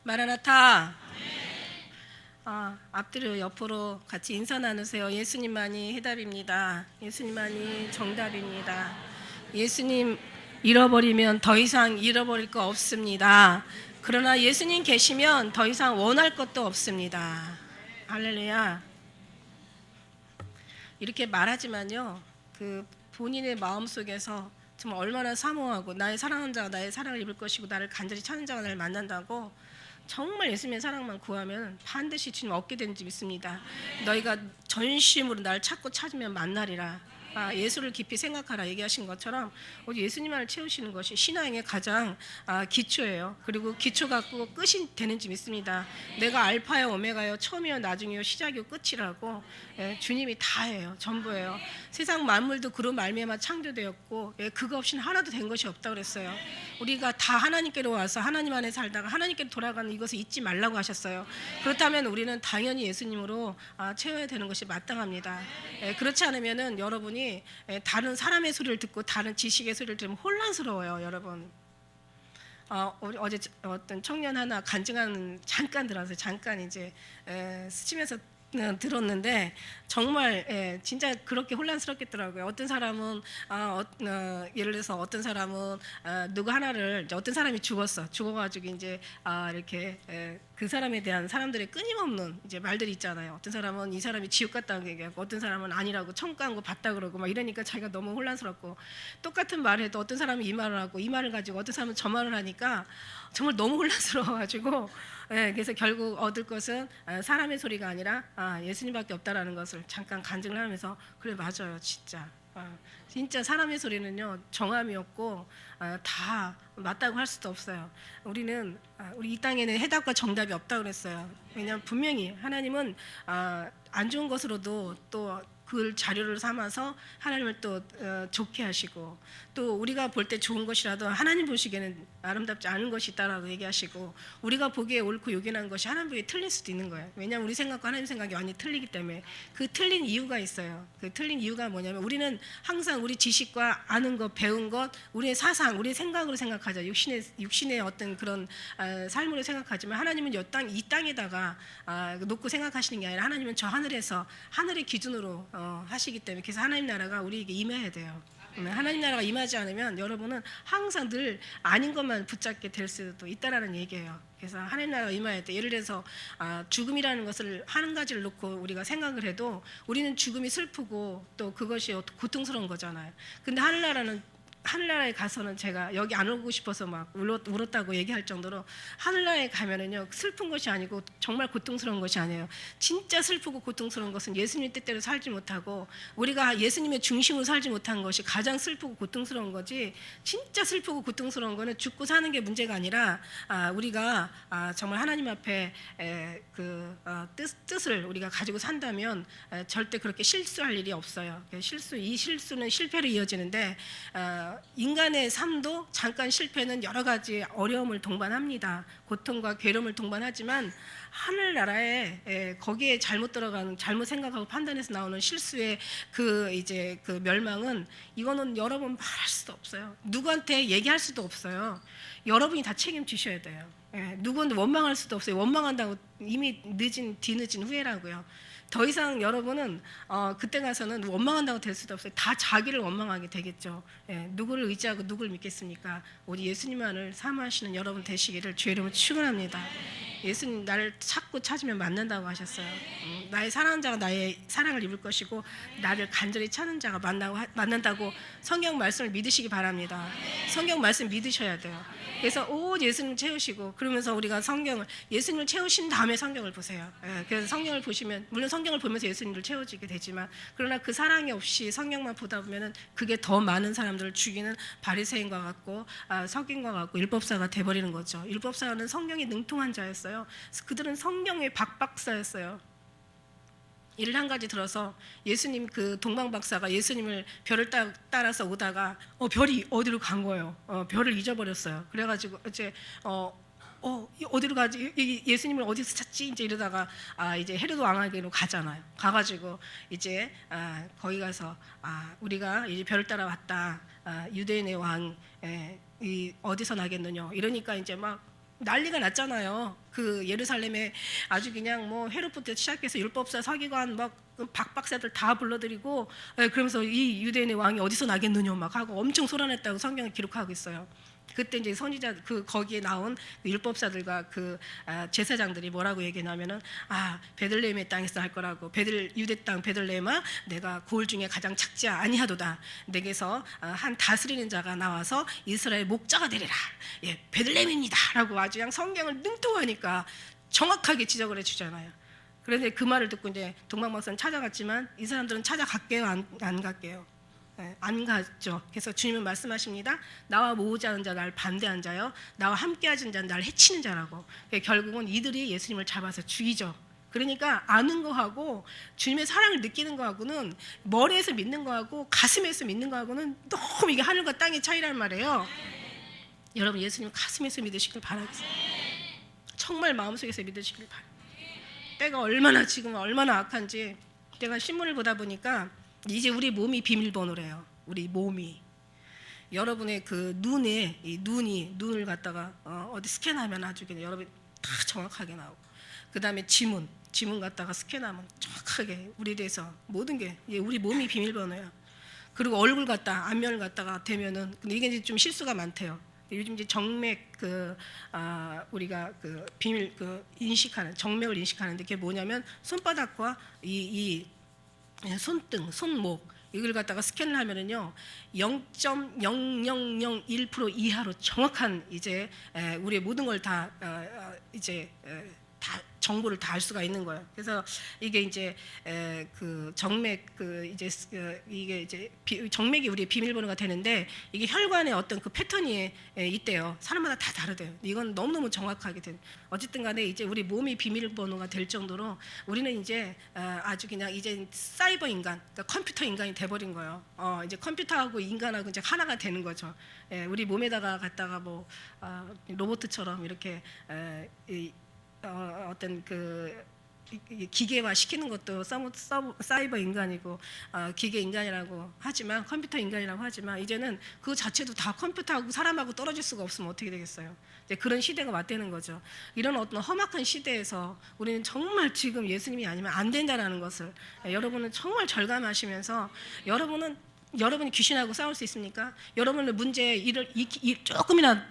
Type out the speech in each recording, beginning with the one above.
마라나타. 앞뒤로 옆으로 같이 인사 나누세요. 예수님만이 해답입니다. 예수님만이 정답입니다. 예수님 잃어버리면 더 이상 잃어버릴 거 없습니다. 그러나 예수님 계시면 더 이상 원할 것도 없습니다. 할렐루야. 이렇게 말하지만요, 그 본인의 마음속에서 정말 얼마나 사모하고 나의 사랑하는 자가 나의 사랑을 입을 것이고 나를 간절히 찾는 자가 나를 만난다고 정말 예수님의 사랑만 구하면 반드시 주님 얻게 되는 줄 믿습니다. 너희가 전심으로 나를 찾고 찾으면 만나리라. 예수를 깊이 생각하라 얘기하신 것처럼 예수님만을 채우시는 것이 신앙의 가장 기초예요. 그리고 기초 갖고 끝이 되는지 믿습니다. 내가 알파요 오메가요 처음이요 나중이요 시작이요 끝이라고 주님이 다예요. 전부예요. 세상 만물도 그로 말미암아 창조되었고 그거 없이는 하나도 된 것이 없다고 그랬어요. 우리가 다 하나님께로 와서 하나님 안에 살다가 하나님께로 돌아가는 이것을 잊지 말라고 하셨어요. 그렇다면 우리는 당연히 예수님으로 채워야 되는 것이 마땅합니다. 그렇지 않으면은 여러분이 다른 사람의 소리를 듣고 다른 지식의 소리를 들으면 혼란스러워요, 여러분. 어제 어떤 청년 하나 간증하는 잠깐 들었어요. 잠깐 이제 스치면서 들었는데 정말 진짜 그렇게 혼란스럽겠더라고요. 어떤 사람은 예를 들어서 어떤 사람은 누구 하나를 어떤 사람이 죽어가지고 이제 이렇게 그 사람에 대한 사람들의 끊임없는 이제 말들이 있잖아요. 어떤 사람은 이 사람이 지옥 갔다고 얘기하고 어떤 사람은 아니라고 천국 간 거 봤다 그러고 막 이러니까 자기가 너무 혼란스럽고 똑같은 말을 해도 어떤 사람은 이 말을 하고 이 말을 가지고 어떤 사람은 저 말을 하니까 정말 너무 혼란스러워가지고 그래서 결국 얻을 것은 사람의 소리가 아니라 예수님밖에 없다라는 것을 잠깐 간증을 하면서 그래 맞아요 진짜 진짜 사람의 소리는요 정함이 없고 다 맞다고 할 수도 없어요. 우리는 우리 이 땅에는 해답과 정답이 없다고 그랬어요. 왜냐하면 분명히 하나님은 안 좋은 것으로도 또 그 자료를 삼아서 하나님을 또 좋게 하시고 또 우리가 볼 때 좋은 것이라도 하나님 보시기에는 아름답지 않은 것이 있다라고 얘기하시고 우리가 보기에 옳고 요긴한 것이 하나님 보기에 틀릴 수도 있는 거예요. 왜냐하면 우리 생각과 하나님 생각이 완전히 틀리기 때문에 그 틀린 이유가 있어요. 그 틀린 이유가 뭐냐면 우리는 항상 우리 지식과 아는 것 배운 것 우리의 사상 우리의 생각으로 생각하죠. 육신의 어떤 그런 삶으로 생각하지만 하나님은 이 땅에다가 놓고 생각하시는 게 아니라 하나님은 저 하늘에서 하늘의 기준으로 하시기 때문에 그래서 하나님 나라가 우리에게 임해야 돼요. 하나님 나라가 임하지 않으면 여러분은 항상 늘 아닌 것만 붙잡게 될 수도 있다라는 얘기예요. 그래서 하나님 나라가 임할 때 예를 들어서 죽음이라는 것을 한 가지를 놓고 우리가 생각을 해도 우리는 죽음이 슬프고 또 그것이 고통스러운 거잖아요. 근데 하늘나라에 가서는 제가 여기 안 오고 싶어서 막 울었다고 얘기할 정도로 하늘나라에 가면은요 슬픈 것이 아니고 정말 고통스러운 것이 아니에요. 진짜 슬프고 고통스러운 것은 예수님 뜻대로 살지 못하고 우리가 예수님의 중심으로 살지 못한 것이 가장 슬프고 고통스러운 거지. 진짜 슬프고 고통스러운 거는 죽고 사는 게 문제가 아니라 우리가 정말 하나님 앞에 뜻을 우리가 가지고 산다면 절대 그렇게 실수할 일이 없어요. 이 실수는 실패로 이어지는데 인간의 삶도 잠깐 실패는 여러 가지 어려움을 동반합니다. 고통과 괴로움을 동반하지만 하늘나라에 거기에 잘못 들어가는 잘못 생각하고 판단해서 나오는 실수의 그 멸망은 이거는 여러분 말할 수도 없어요. 누구한테 얘기할 수도 없어요. 여러분이 다 책임지셔야 돼요. 누구한테 원망할 수도 없어요. 원망한다고 이미 뒤늦은 후회라고요. 더 이상 여러분은 그때 가서는 원망한다고 될 수도 없어요. 다 자기를 원망하게 되겠죠. 누구를 의지하고 누구를 믿겠습니까? 오직 예수님만을 사모하시는 여러분 되시기를 주의 이름으로 축원합니다. 예수님 나를 찾고 찾으면 만난다고 하셨어요. 나의 사랑하는 자가 나의 사랑을 입을 것이고 나를 간절히 찾는 자가 만난다고 성경 말씀을 믿으시기 바랍니다. 성경 말씀 믿으셔야 돼요. 그래서 오 예수님 채우시고 그러면서 우리가 예수님을 채우신 다음에 성경을 보세요. 그래서 성경을 보시면 물론 성경을 보면서 예수님을 채워지게 되지만 그러나 그 사랑이 없이 성경만 보다 보면은 그게 더 많은 사람들을 죽이는 바리새인과 같고 서긴과 같고 율법사가 돼버리는 거죠. 율법사는 성경에 능통한 자였어요. 그들은 성경의 박박사였어요. 예를 한 가지 들어서 예수님 그 동방 박사가 예수님을 별을 따라서 오다가 별이 어디로 간 거예요. 별을 잊어버렸어요. 그래가지고 이제 어디로 가지? 예수님을 어디서 찾지? 이제 이러다가 이제 헤로드 왕에게로 가잖아요. 가가지고 이제 거기 가서 우리가 이제 별을 따라 왔다. 유대인의 왕 어디서 나겠느냐? 이러니까 이제 막 난리가 났잖아요. 그 예루살렘에 아주 그냥 뭐 헤롯부터 시작해서 율법사, 서기관 막 박박사들 다 불러들이고, 그러면서 이 유대인의 왕이 어디서 나겠느냐 막 하고 엄청 소란했다고 성경에 기록하고 있어요. 그때 이제 선지자 그 거기에 나온 그 율법사들과 그 제사장들이 뭐라고 얘기하냐면은 베들레헴의 땅에서 할 거라고. 유대 땅 베들레헴아, 내가 고을 중에 가장 착지 아니하도다. 내게서 한 다스리는 자가 나와서 이스라엘 목자가 되리라. 예, 베들레헴입니다라고 아주 그냥 성경을 능통하니까 정확하게 지적을 해주잖아요. 그런데 그 말을 듣고 이제 동방박사는 찾아갔지만 이 사람들은 찾아갈게요, 안 갈게요? 안 가죠. 그래서 주님은 말씀하십니다. 나와 모으지 않은 자 나를 반대한 자요, 나와 함께하지 않은 자는 나를 해치는 자라고. 결국은 이들이 예수님을 잡아서 죽이죠. 그러니까 아는 거하고 주님의 사랑을 느끼는 거하고는, 머리에서 믿는 거하고 가슴에서 믿는 거하고는 너무 이게 하늘과 땅의 차이란 말이에요. 여러분, 예수님 가슴에서 믿으시길 바라겠습니다. 정말 마음속에서 믿으시길 바랍니다. 때가 얼마나 악한지. 제가 신문을 보다 보니까 이제 우리 몸이 비밀번호래요. 우리 몸이. 여러분의 그 눈을 갖다가 어디 스캔하면 아주 그냥 여러분 다 정확하게 나오고, 그 다음에 지문 갖다가 스캔하면 정확하게 우리에 대해서 모든 게 우리 몸이 비밀번호야. 그리고 얼굴 갖다 안면을 갖다가 대면은, 근데 이게 이제 좀 실수가 많대요. 요즘 이제 정맥 우리가 그 비밀 인식하는 정맥을 인식하는데, 그게 뭐냐면 손바닥과 이 손등, 손목 이걸 갖다가 스캔을 하면은요 0.0001% 이하로 정확한 이제 우리의 모든 걸 다 이제 다 정보를 다 알 수가 있는 거예요. 그래서 이게 이제 그 정맥 이게 이제 정맥이 우리의 비밀번호가 되는데, 이게 혈관에 어떤 그 패턴이 있대요. 사람마다 다 다르대요. 이건 너무너무 정확하게 된. 어쨌든 간에 이제 우리 몸이 비밀번호가 될 정도로 우리는 이제 아주 그냥 이제 사이버 인간, 그러니까 컴퓨터 인간이 돼버린 거예요. 이제 컴퓨터하고 인간하고 이제 하나가 되는 거죠. 우리 몸에다가 갖다가 뭐 로봇처럼 이렇게 어떤 그 기계화 시키는 것도 사이버 인간이고 기계 인간이라고 하지만, 컴퓨터 인간이라고 하지만, 이제는 그 자체도 다 컴퓨터하고 사람하고 떨어질 수가 없으면 어떻게 되겠어요? 이제 그런 시대가 왔다는 거죠. 이런 어떤 험악한 시대에서 우리는 정말 지금 예수님이 아니면 안 된다는 것을 여러분은 정말 절감하시면서, 여러분이 귀신하고 싸울 수 있습니까? 여러분의 문제에 조금이나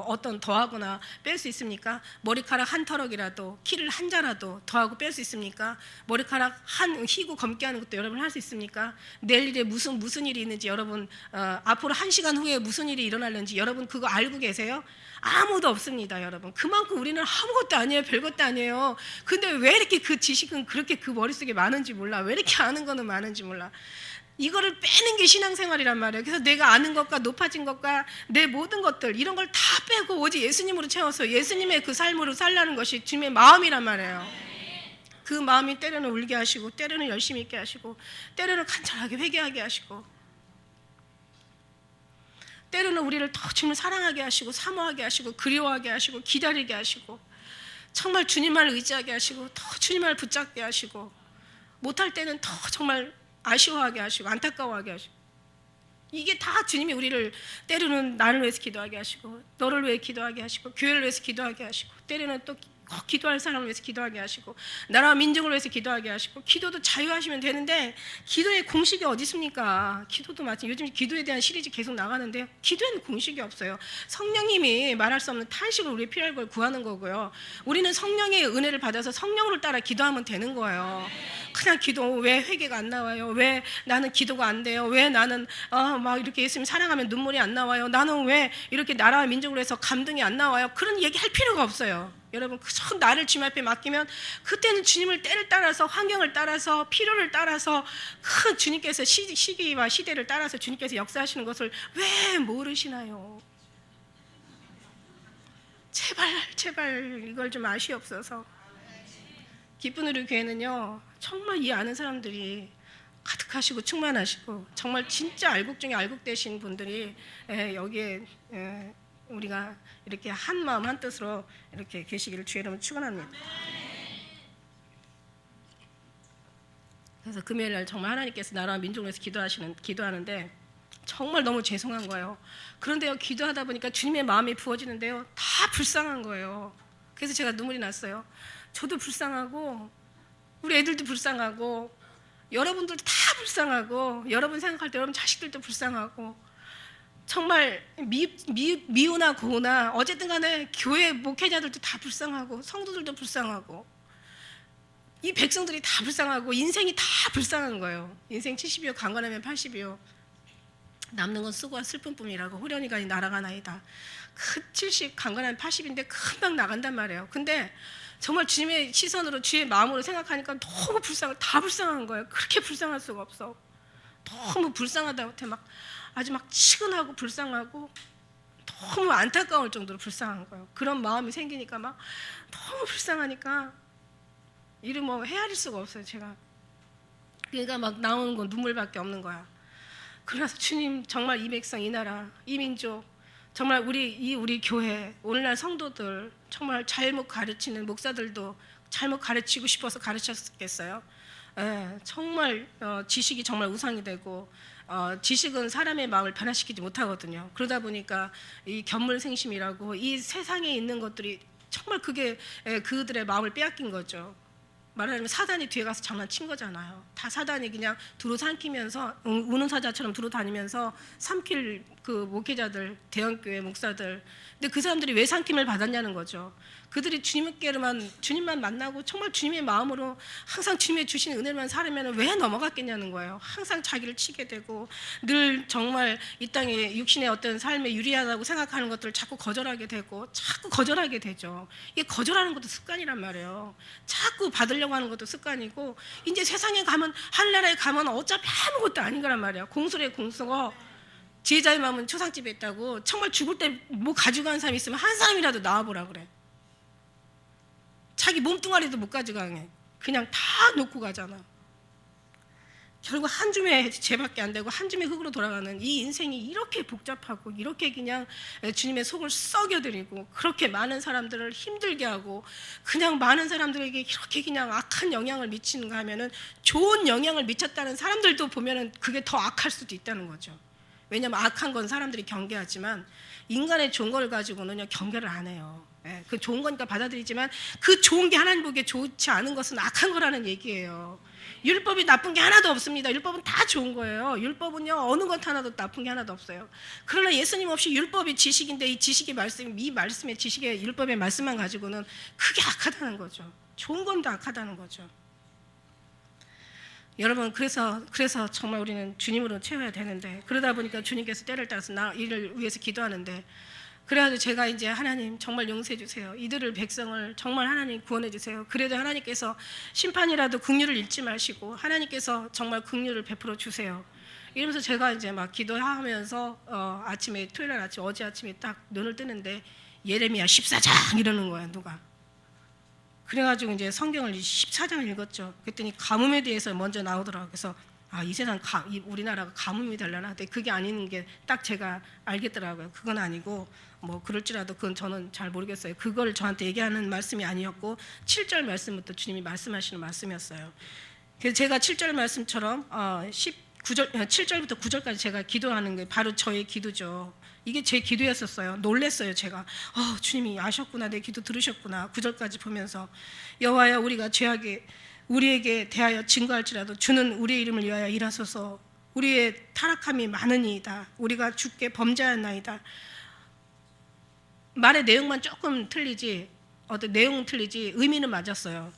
어떤 더하거나 뺄 수 있습니까? 머리카락 한 털럭이라도, 키를 한 자라도 더하고 뺄 수 있습니까? 머리카락 한 희고 검게 하는 것도 여러분 할 수 있습니까? 내일 일에 무슨 일이 있는지, 여러분 앞으로 1시간 후에 무슨 일이 일어날는지 여러분 그거 알고 계세요? 아무도 없습니다, 여러분. 그만큼 우리는 아무것도 아니에요, 별것도 아니에요. 근데 왜 이렇게 그 지식은 그렇게 그 머릿속에 많은지 몰라. 왜 이렇게 아는 거는 많은지 몰라. 이거를 빼는 게 신앙생활이란 말이에요. 그래서 내가 아는 것과 높아진 것과 내 모든 것들, 이런 걸 다 빼고 오직 예수님으로 채워서 예수님의 그 삶으로 살라는 것이 주님의 마음이란 말이에요. 그 마음이 때로는 울게 하시고, 때로는 열심히 있게 하시고, 때로는 간절하게 회개하게 하시고, 때로는 우리를 더 주님을 사랑하게 하시고, 사모하게 하시고, 그리워하게 하시고, 기다리게 하시고, 정말 주님만을 의지하게 하시고, 더 주님만을 붙잡게 하시고, 못할 때는 더 정말 아쉬워하게 하시고, 안타까워하게 하시고, 이게 다 주님이 우리를 때로는 나를 위해서 기도하게 하시고, 너를 위해 기도하게 하시고, 교회를 위해서 기도하게 하시고, 때로는 또 기도할 사람을 위해서 기도하게 하시고, 나라와 민족을 위해서 기도하게 하시고, 기도도 자유하시면 되는데 기도의 공식이 어디 있습니까? 기도도 마찬가지. 요즘 기도에 대한 시리즈 계속 나가는데요, 기도에는 공식이 없어요. 성령님이 말할 수 없는 탄식을 우리의 필요할 걸 구하는 거고요, 우리는 성령의 은혜를 받아서 성령으로 따라 기도하면 되는 거예요. 그냥 기도, 왜 회개가 안 나와요? 왜 나는 기도가 안 돼요? 왜 나는 막 이렇게 예수님 사랑하면 눈물이 안 나와요? 나는 왜 이렇게 나라와 민족을 위해서 감동이 안 나와요? 그런 얘기 할 필요가 없어요. 여러분, 그저 나를 주님 앞에 맡기면, 그때는 주님을 때를 따라서, 환경을 따라서, 필요를 따라서, 그 주님께서 시기와 시대를 따라서 주님께서 역사하시는 것을 왜 모르시나요? 제발 이걸 좀 아시옵소서. 기쁜 우리 교회는요, 정말 이 아는 사람들이 가득하시고 충만하시고, 정말 진짜 알곡 중에 알곡 되신 분들이 여기에 우리가 이렇게 한 마음 한 뜻으로 이렇게 계시기를 주의 이름으로 축원합니다. 그래서 금요일 날 정말 하나님께서 나라와 민족을 위해서 기도하는데, 정말 너무 죄송한 거예요. 그런데요, 기도하다 보니까 주님의 마음이 부어지는데요, 다 불쌍한 거예요. 그래서 제가 눈물이 났어요. 저도 불쌍하고 우리 애들도 불쌍하고 여러분들도 다 불쌍하고 여러분 생각할 때 여러분 자식들도 불쌍하고 정말 미우나 고우나 어쨌든 간에 교회 목회자들도 다 불쌍하고 성도들도 불쌍하고 이 백성들이 다 불쌍하고 인생이 다 불쌍한 거예요. 인생 70이요 강건하면 80이요 남는 건 수고와 슬픔뿐이라고 후련이가 날아가나이다. 그 70 강건하면 80인데 금방 나간단 말이에요. 근데 정말 주님의 시선으로 주의 마음으로 생각하니까 너무 다 불쌍한 거예요. 그렇게 불쌍할 수가 없어. 너무 불쌍하다 못해 막 아주 막 치근하고 불쌍하고 너무 안타까울 정도로 불쌍한 거예요. 그런 마음이 생기니까 막 너무 불쌍하니까 이를 뭐 헤아릴 수가 없어요. 제가 그러니까 막 나오는 건 눈물밖에 없는 거야. 그래서 주님 정말 이 백성 이 나라 이 민족 정말 우리 교회 오늘날 성도들 정말 잘못 가르치는 목사들도 잘못 가르치고 싶어서 가르쳤겠어요. 정말 지식이 정말 우상이 되고 지식은 사람의 마음을 변화시키지 못하거든요. 그러다 보니까 이 견물생심이라고 이 세상에 있는 것들이 정말 그게 그들의 마음을 빼앗긴 거죠. 말하자면 사단이 뒤에 가서 장난친 거잖아요. 다 사단이 그냥 두루 삼키면서 우는 사자처럼 두루 다니면서 삼킬 그 목회자들, 대형교회 목사들. 근데 그 사람들이 왜 삼킴을 받았냐는 거죠. 그들이 주님만 만나고 정말 주님의 마음으로 항상 주님의 주신 은혜만 살으면 왜 넘어갔겠냐는 거예요. 항상 자기를 치게 되고 늘 정말 이 땅에 육신의 어떤 삶에 유리하다고 생각하는 것들을 자꾸 거절하게 되고 자꾸 거절하게 되죠. 이게 거절하는 것도 습관이란 말이에요. 자꾸 받으려고 하는 것도 습관이고 이제 세상에 가면 하늘나라에 가면 어차피 아무것도 아닌 거란 말이에요. 공수래 공수고 제자의 마음은 초상집에 있다고. 정말 죽을 때 뭐 가져가는 사람이 있으면 한 사람이라도 나와보라 그래. 자기 몸뚱아리도 못 가져가게 그냥 다 놓고 가잖아. 결국 한 줌의 죄밖에 안 되고 한 줌의 흙으로 돌아가는 이 인생이 이렇게 복잡하고 이렇게 그냥 주님의 속을 썩여드리고 그렇게 많은 사람들을 힘들게 하고 그냥 많은 사람들에게 이렇게 그냥 악한 영향을 미치는가 하면은 좋은 영향을 미쳤다는 사람들도 보면은 그게 더 악할 수도 있다는 거죠. 왜냐하면 악한 건 사람들이 경계하지만 인간의 좋은 걸 가지고는요 경계를 안 해요. 그 좋은 거니까 받아들이지만 그 좋은 게 하나님 보기에 좋지 않은 것은 악한 거라는 얘기예요. 율법이 나쁜 게 하나도 없습니다. 율법은 다 좋은 거예요. 율법은요 어느 것 하나도 나쁜 게 하나도 없어요. 그러나 예수님 없이 율법이 지식인데 이 지식의 말씀, 이 말씀의 지식의 율법의 말씀만 가지고는 그게 악하다는 거죠. 좋은 건 다 악하다는 거죠. 여러분 그래서 정말 우리는 주님으로 채워야 되는데 그러다 보니까 주님께서 때를 따라서 이를 위해서 기도하는데 그래가지고 제가 이제 하나님 정말 용서해 주세요. 이들을 백성을 정말 하나님 구원해 주세요. 그래도 하나님께서 심판이라도 긍휼을 잃지 마시고 하나님께서 정말 긍휼을 베풀어 주세요. 이러면서 제가 이제 막 기도하면서 아침에 토요일 아침 어제 아침에 딱 눈을 뜨는데 예레미야 14장 이러는 거야 누가. 그래가지고 이제 성경을 14장을 읽었죠. 그랬더니 가뭄에 대해서 먼저 나오더라고요. 그래서 이 세상 우리나라가 가뭄이 되려나? 근데 그게 아닌 게 딱 제가 알겠더라고요. 그건 아니고 뭐 그럴지라도 그건 저는 잘 모르겠어요. 그걸 저한테 얘기하는 말씀이 아니었고 7절 말씀부터 주님이 말씀하시는 말씀이었어요. 그래서 제가 7절 말씀처럼 7절부터 9절까지 제가 기도하는 게 바로 저의 기도죠. 이게 제 기도였었어요. 놀랬어요 제가. 주님이 아셨구나. 내 기도 들으셨구나. 9절까지 보면서 여호와여 우리가 죄악에 우리에게 대하여 증거할지라도 주는 우리의 이름을 위하여 일하소서. 우리의 타락함이 많으니이다. 우리가 주께 범죄하였나이다. 말의 내용만 조금 틀리지 어떤 내용은 틀리지 의미는 맞았어요.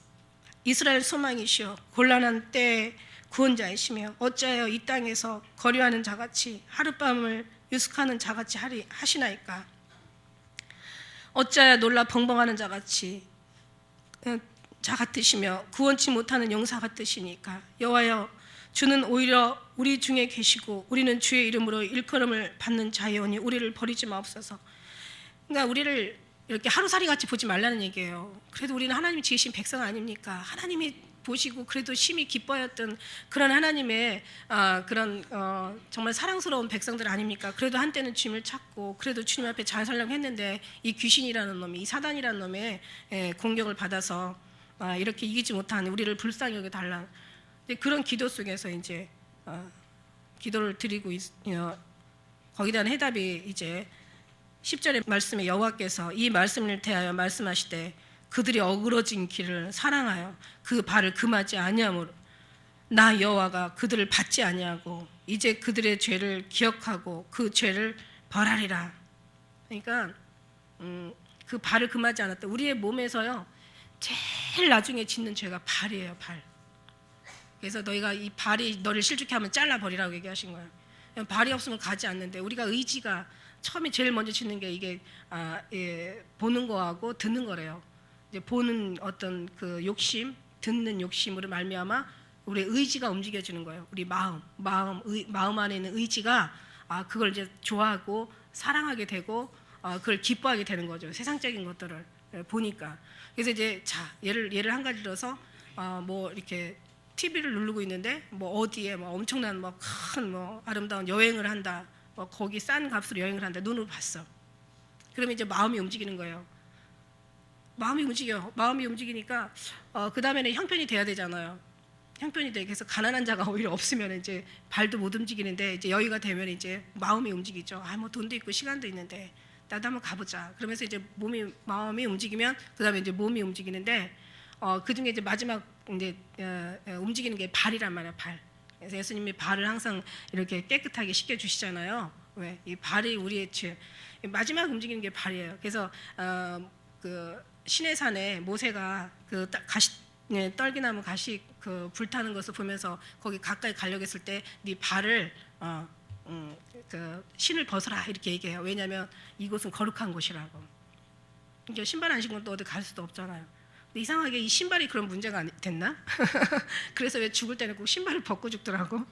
이스라엘 소망이시여 곤란한 때에 구원자이시며 어찌하여 이 땅에서 거류하는 자같이 하룻밤을 유숙하는 자같이 하시나이까. 어찌하여 놀라 벙벙하는 자같으시며 구원치 못하는 용사 같으시니까. 여호와여 주는 오히려 우리 중에 계시고 우리는 주의 이름으로 일컬음을 받는 자이오니 우리를 버리지 마옵소서. 그러니까 우리를 이렇게 하루살이 같이 보지 말라는 얘기예요. 그래도 우리는 하나님이 지으신 백성 아닙니까? 하나님이 보시고 그래도 심히 기뻐했던 그런 하나님의 그런 정말 사랑스러운 백성들 아닙니까? 그래도 한때는 주님을 찾고 그래도 주님 앞에 잘 살려고 했는데 이 귀신이라는 놈이, 이 사단이라는 놈의 공격을 받아서 이렇게 이기지 못한 우리를 불쌍히 여겨 달라. 그런 기도 속에서 이제 기도를 드리고 거기에 대한 해답이 이제 10절의 말씀에 여호와께서 이 말씀을 대하여 말씀하시되 그들이 어그러진 길을 사랑하여 그 발을 금하지 아니하므로 나 여호와가 그들을 받지 아니하고 이제 그들의 죄를 기억하고 그 죄를 벌하리라. 그러니까 그 발을 금하지 않았다. 우리의 몸에서요 제일 나중에 짓는 죄가 발이에요. 발. 그래서 너희가 이 발이 너를 실족해 하면 잘라버리라고 얘기하신 거예요. 발이 없으면 가지 않는데 우리가 의지가 처음에 제일 먼저 짓는 게 이게 보는 거하고 듣는 거래요. 이제 보는 어떤 그 욕심, 듣는 욕심으로 말미암아 우리 의지가 움직여지는 거예요. 우리 마음 안에 있는 의지가 그걸 이제 좋아하고 사랑하게 되고 그걸 기뻐하게 되는 거죠. 세상적인 것들을 보니까. 그래서 이제 자 예를 한 가지 들어서 뭐 이렇게 TV를 누르고 있는데 뭐 어디에 뭐 엄청난 뭐 큰 뭐 아름다운 여행을 한다. 뭐 거기 싼 값으로 여행을 한다. 눈으로 봤어. 그러면 이제 마음이 움직이는 거예요. 마음이 움직이니까 그 다음에는 형편이 돼야 되잖아요. 형편이 되게 해서 가난한 자가 오히려 없으면 이제 발도 못 움직이는데 이제 여유가 되면 이제 마음이 움직이죠. 뭐 돈도 있고 시간도 있는데 나도 한번 가보자. 그러면서 이제 마음이 움직이면 그 다음에 이제 몸이 움직이는데 그 중에 이제 마지막 이제 움직이는 게 발이란 말이야. 발. 그래서 예수님이 발을 항상 이렇게 깨끗하게 씻겨 주시잖아요. 왜? 이 발이 우리의 죄. 마지막 움직이는 게 발이에요. 그래서 그 시내산에 모세가 그 떨기나무 가시 그 불타는 것을 보면서 거기 가까이 가려고 했을 때 네 발을 그 신을 벗어라 이렇게 얘기해요. 왜냐하면 이곳은 거룩한 곳이라고. 그러니까 신발 안 신고 또 어디 갈 수도 없잖아요. 근데 이상하게 이 신발이 그런 문제가 됐나? 그래서 왜 죽을 때는 꼭 신발을 벗고 죽더라고.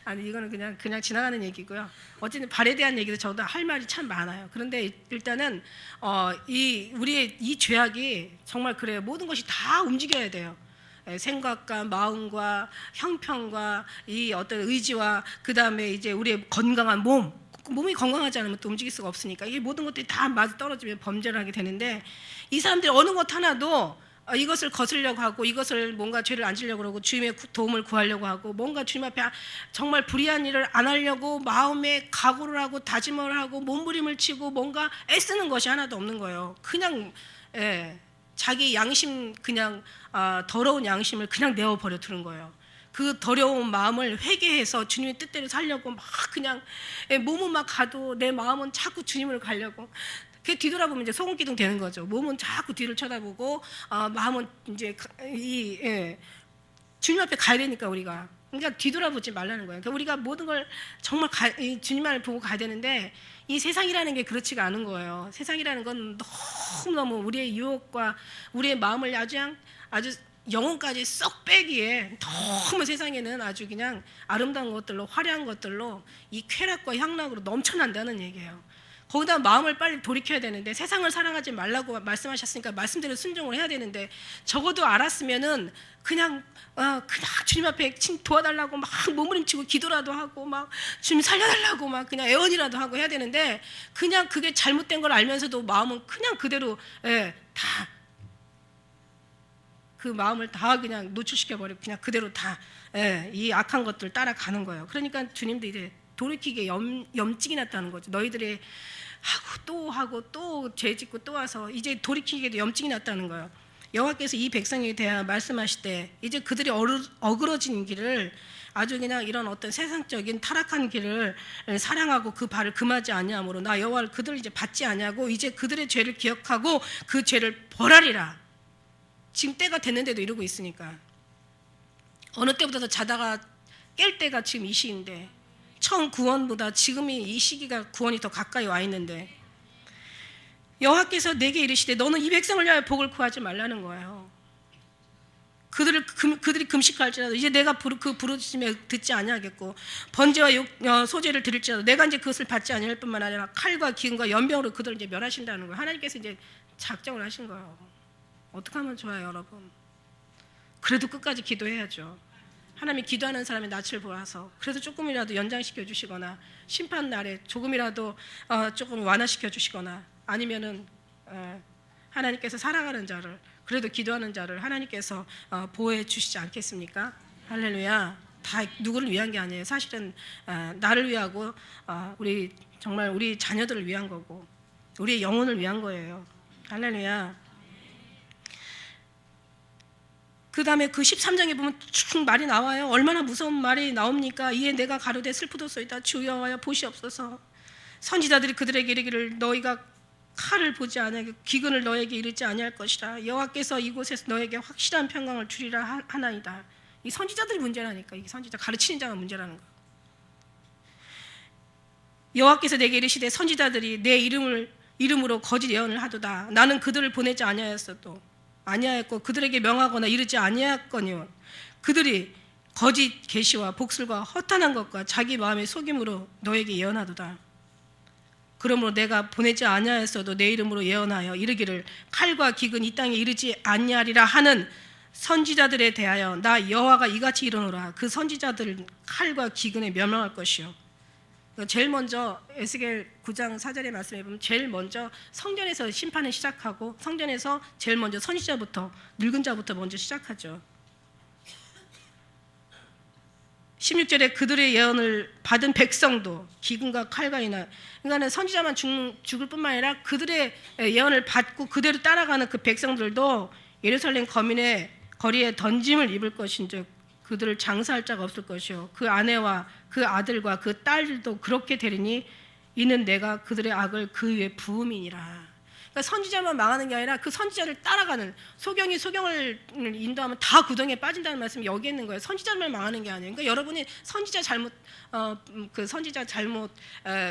아니 이거는 그냥 지나가는 얘기고요. 어쨌든 발에 대한 얘기도 저도 할 말이 참 많아요. 그런데 일단은 우리의 이 죄악이 정말 그래요. 모든 것이 다 움직여야 돼요. 생각과 마음과 형편과 이 어떤 의지와 그 다음에 이제 우리의 건강한 몸이 건강하지 않으면 또 움직일 수가 없으니까 이 모든 것들이 다 맞아 떨어지면 범죄를 하게 되는데 이 사람들이 어느 것 하나도 이것을 거스르려고 하고 이것을 뭔가 죄를 안 지려고 하고 주님의 도움을 구하려고 하고 뭔가 주님 앞에 정말 불의한 일을 안 하려고 마음에 각오를 하고 다짐을 하고 몸부림을 치고 뭔가 애쓰는 것이 하나도 없는 거예요. 그냥 자기 양심 그냥 더러운 양심을 그냥 내어버려 두는 거예요. 그 더러운 마음을 회개해서 주님의 뜻대로 살려고 막 그냥 몸은 막 가도 내 마음은 자꾸 주님을 가려고 그 뒤돌아보면 이제 소금기둥 되는 거죠. 몸은 자꾸 뒤를 쳐다보고 마음은 이제 주님 앞에 가야 되니까 우리가 그러니까 뒤돌아보지 말라는 거예요. 그러니까 우리가 모든 걸 정말 주님만을 보고 가야 되는데 이 세상이라는 게 그렇지가 않은 거예요. 세상이라는 건 너무너무 우리의 유혹과 우리의 마음을 아주 영혼까지 쏙 빼기에 너무 세상에는 아주 그냥 아름다운 것들로 화려한 것들로 이 쾌락과 향락으로 넘쳐난다는 얘기예요. 거기다 마음을 빨리 돌이켜야 되는데 세상을 사랑하지 말라고 말씀하셨으니까 말씀대로 순종을 해야 되는데 적어도 알았으면은 그냥 주님 앞에 도와달라고 막 몸부림치고 기도라도 하고 막 주님 살려달라고 막 그냥 애원이라도 하고 해야 되는데 그냥 그게 잘못된 걸 알면서도 마음은 그냥 그대로 다 그 마음을 다 그냥 노출시켜버리고 그냥 그대로 다 이 악한 것들 따라가는 거예요. 그러니까 주님도 이제 돌이키게 염증이 났다는 거죠. 너희들이 하고 또 죄짓고 또 와서 이제 돌이키게도 염증이 났다는 거예요. 여호와께서 이 백성에 대하여 말씀하실 때 이제 그들이 어그러진 길을 아주 그냥 이런 어떤 세상적인 타락한 길을 사랑하고 그 발을 금하지 아니하므로 나 여호와를 그들을 이제 받지 아니하고 이제 그들의 죄를 기억하고 그 죄를 벌하리라. 지금 때가 됐는데도 이러고 있으니까 어느 때보다도 자다가 깰 때가 지금 이 시기인데 처음 구원보다 지금이 이 시기가 구원이 더 가까이 와 있는데 여호와께서 내게 이르시되 너는 이 백성을 위하여 복을 구하지 말라는 거예요. 그들이 금식할지라도 이제 내가 그 부르짖음에 듣지 아니하겠고 번제와 소제를 드릴지라도 내가 이제 그것을 받지 아니할 뿐만 아니라 칼과 기근과 연병으로 그들을 이제 멸하신다는 거예요. 하나님께서 이제 작정을 하신 거예요. 어떻게 하면 좋아요, 여러분? 그래도 끝까지 기도해야죠. 하나님이 기도하는 사람의 낯을 보아서 그래도 조금이라도 연장시켜 주시거나 심판 날에 조금이라도 조금 완화시켜 주시거나 아니면은 하나님께서 사랑하는 자를 그래도 기도하는 자를 하나님께서 보호해 주시지 않겠습니까? 할렐루야. 다 누구를 위한 게 아니에요. 사실은 나를 위하고 우리 정말 우리 자녀들을 위한 거고 우리의 영혼을 위한 거예요. 할렐루야. 그 다음에 그 13장에 보면 쭉 말이 나와요. 얼마나 무서운 말이 나옵니까? 이에 내가 가로되 슬프도소이다. 주여와여 보시옵소서. 선지자들이 그들에게 이르기를 너희가 칼을 보지 아니하고 기근을 너에게 이르지 아니할 것이라. 여호와께서 이곳에서 너에게 확실한 평강을 주리라 하나이다. 이 선지자들이 문제라니까. 이 선지자 가르치는 자가 문제라는 거. 여호와께서 내게 이르시되 선지자들이 내 이름으로 거짓 예언을 하도다. 나는 그들을 보내지 아니하였고 그들에게 명하거나 이르지 아니하였거니와 그들이 거짓 계시와 복술과 허탄한 것과 자기 마음의 속임으로 너에게 예언하도다. 그러므로 내가 보내지 아니하였어도 내 이름으로 예언하여 이르기를 칼과 기근 이 땅에 이르지 아니하리라 하는 선지자들에 대하여 나 여호와가 이같이 이르노라. 그 선지자들은 칼과 기근에 멸망할 것이요. 제일 먼저 에스겔 9장 4절의 말씀에 보면 제일 먼저 성전에서 심판을 시작하고 성전에서 제일 먼저 선지자부터 늙은 자부터 먼저 시작하죠. 16절에 그들의 예언을 받은 백성도 기근과 칼과 이나 그러니까 선지자만 죽을 뿐만 아니라 그들의 예언을 받고 그대로 따라가는 그 백성들도 예루살렘 거리에 던짐을 입을 것인즉 그들을 장사할 자가 없을 것이요 그 아내와 그 아들과 그 딸들도 그렇게 되리니 이는 내가 그들의 악을 그 위에 부음이니라. 그러니까 선지자만 망하는 게 아니라 그 선지자를 따라가는 소경이 소경을 인도하면 다 구덩이에 빠진다는 말씀이 여기 있는 거예요. 선지자만 망하는 게 아니에요. 그러니까 여러분이 선지자 잘못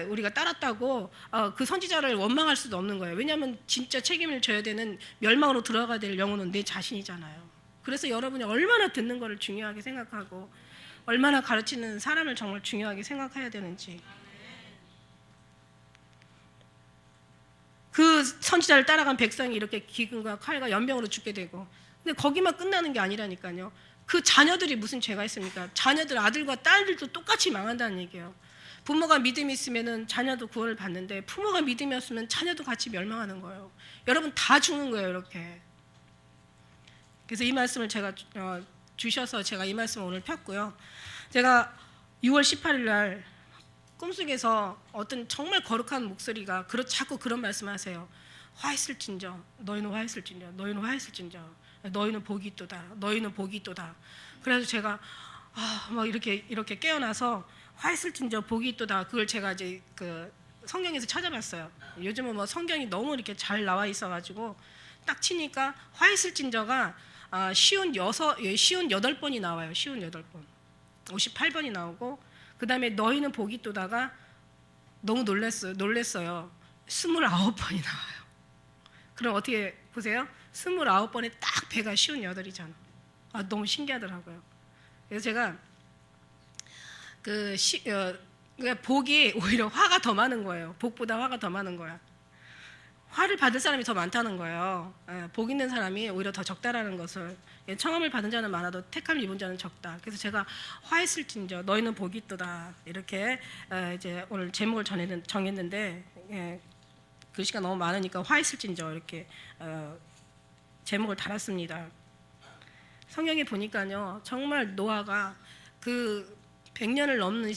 우리가 따랐다고 그 선지자를 원망할 수도 없는 거예요. 왜냐하면 진짜 책임을 져야 되는 멸망으로 들어가야 될 영혼은 내 자신이잖아요. 그래서 여러분이 얼마나 듣는 것을 중요하게 생각하고 얼마나 가르치는 사람을 정말 중요하게 생각해야 되는지. 그 선지자를 따라간 백성이 이렇게 기근과 칼과 연병으로 죽게 되고 근데 거기만 끝나는 게 아니라니까요. 그 자녀들이 무슨 죄가 있습니까? 자녀들 아들과 딸들도 똑같이 망한다는 얘기예요. 부모가 믿음이 있으면 자녀도 구원을 받는데 부모가 믿음이 없으면 자녀도 같이 멸망하는 거예요. 여러분 다 죽는 거예요 이렇게. 그래서 이 말씀을 제가 주셔서 제가 이 말씀을 오늘 폈고요. 제가 6월 18일 날 꿈속에서 어떤 정말 거룩한 목소리가 자꾸 그런 말씀을 하세요. 화했을진저 너희는 화했을진저 너희는 화했을진저 너희는 복이 있도다 너희는 복이 있도다. 그래서 제가 막 이렇게 깨어나서 화했을진저 복이 있도다. 그걸 제가 이제 그 성경에서 찾아봤어요. 요즘은 뭐 성경이 너무 이렇게 잘 나와 있어가지고 딱 치니까 화했을진저가 쉬운 8번이 나와요. 쉬운 8번 58번이 나오고 그 다음에 너희는 복이 있도다가 너무 놀랬어요. 29번이 나와요. 그럼 어떻게 보세요? 29번에 딱 배가 쉬운 8이잖아. 너무 신기하더라고요. 그래서 제가 그러니까 복이 오히려 화가 더 많은 거예요. 복보다 화가 더 많은 거야. 화를 받을 사람이 더 많다는 거예요. 복 있는 사람이 오히려 더 적다라는 것을. 청함을 받은 자는 많아도 택함을 입은 자는 적다. 그래서 제가 화했을진저 너희는 복이 있도다 이렇게 이제 오늘 제목을 정했는데 글씨가 너무 많으니까 화했을진저 이렇게 제목을 달았습니다. 성경에 보니까요 정말 노아가 그 100년을 넘는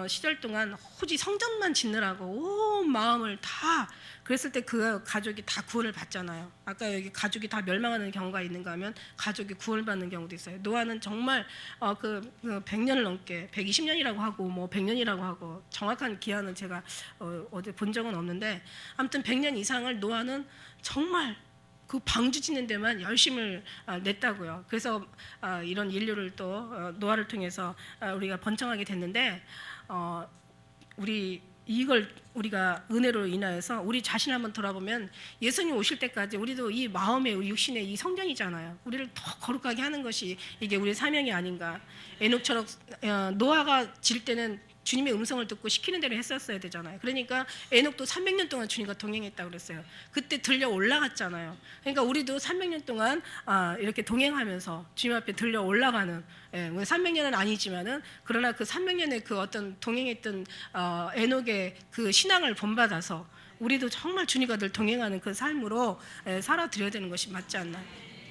시절 동안 오직 성전만 짓느라고 온 마음을 다 그랬을 때 그 가족이 다 구원을 받잖아요. 아까 여기 가족이 다 멸망하는 경우가 있는가 하면 가족이 구원을 받는 경우도 있어요. 노아는 정말 그 100년을 넘게 120년이라고 하고 뭐 100년이라고 하고 정확한 기한은 제가 어디 본 적은 없는데 아무튼 100년 이상을 노아는 정말 그 방주 짓는 데만 열심을 냈다고요. 그래서 이런 인류를 또 노아를 통해서 우리가 번창하게 됐는데 이걸 우리가 은혜로 인하여서 우리 자신을 한번 돌아보면 예수님 오실 때까지 우리도 이 마음의 육신의 이 성전이잖아요. 우리를 더 거룩하게 하는 것이 이게 우리의 사명이 아닌가. 에녹처럼 노아가 질 때는 주님의 음성을 듣고 시키는 대로 했었어야 되잖아요. 그러니까 에녹도 300년 동안 주님과 동행했다고 그랬어요. 그때 들려 올라갔잖아요. 그러니까 우리도 300년 동안 이렇게 동행하면서 주님 앞에 들려 올라가는 300년은 아니지만은 그러나 그 300년의 그 어떤 동행했던 에녹의 그 신앙을 본받아서 우리도 정말 주님과 늘 동행하는 그 삶으로 살아드려야 되는 것이 맞지 않나.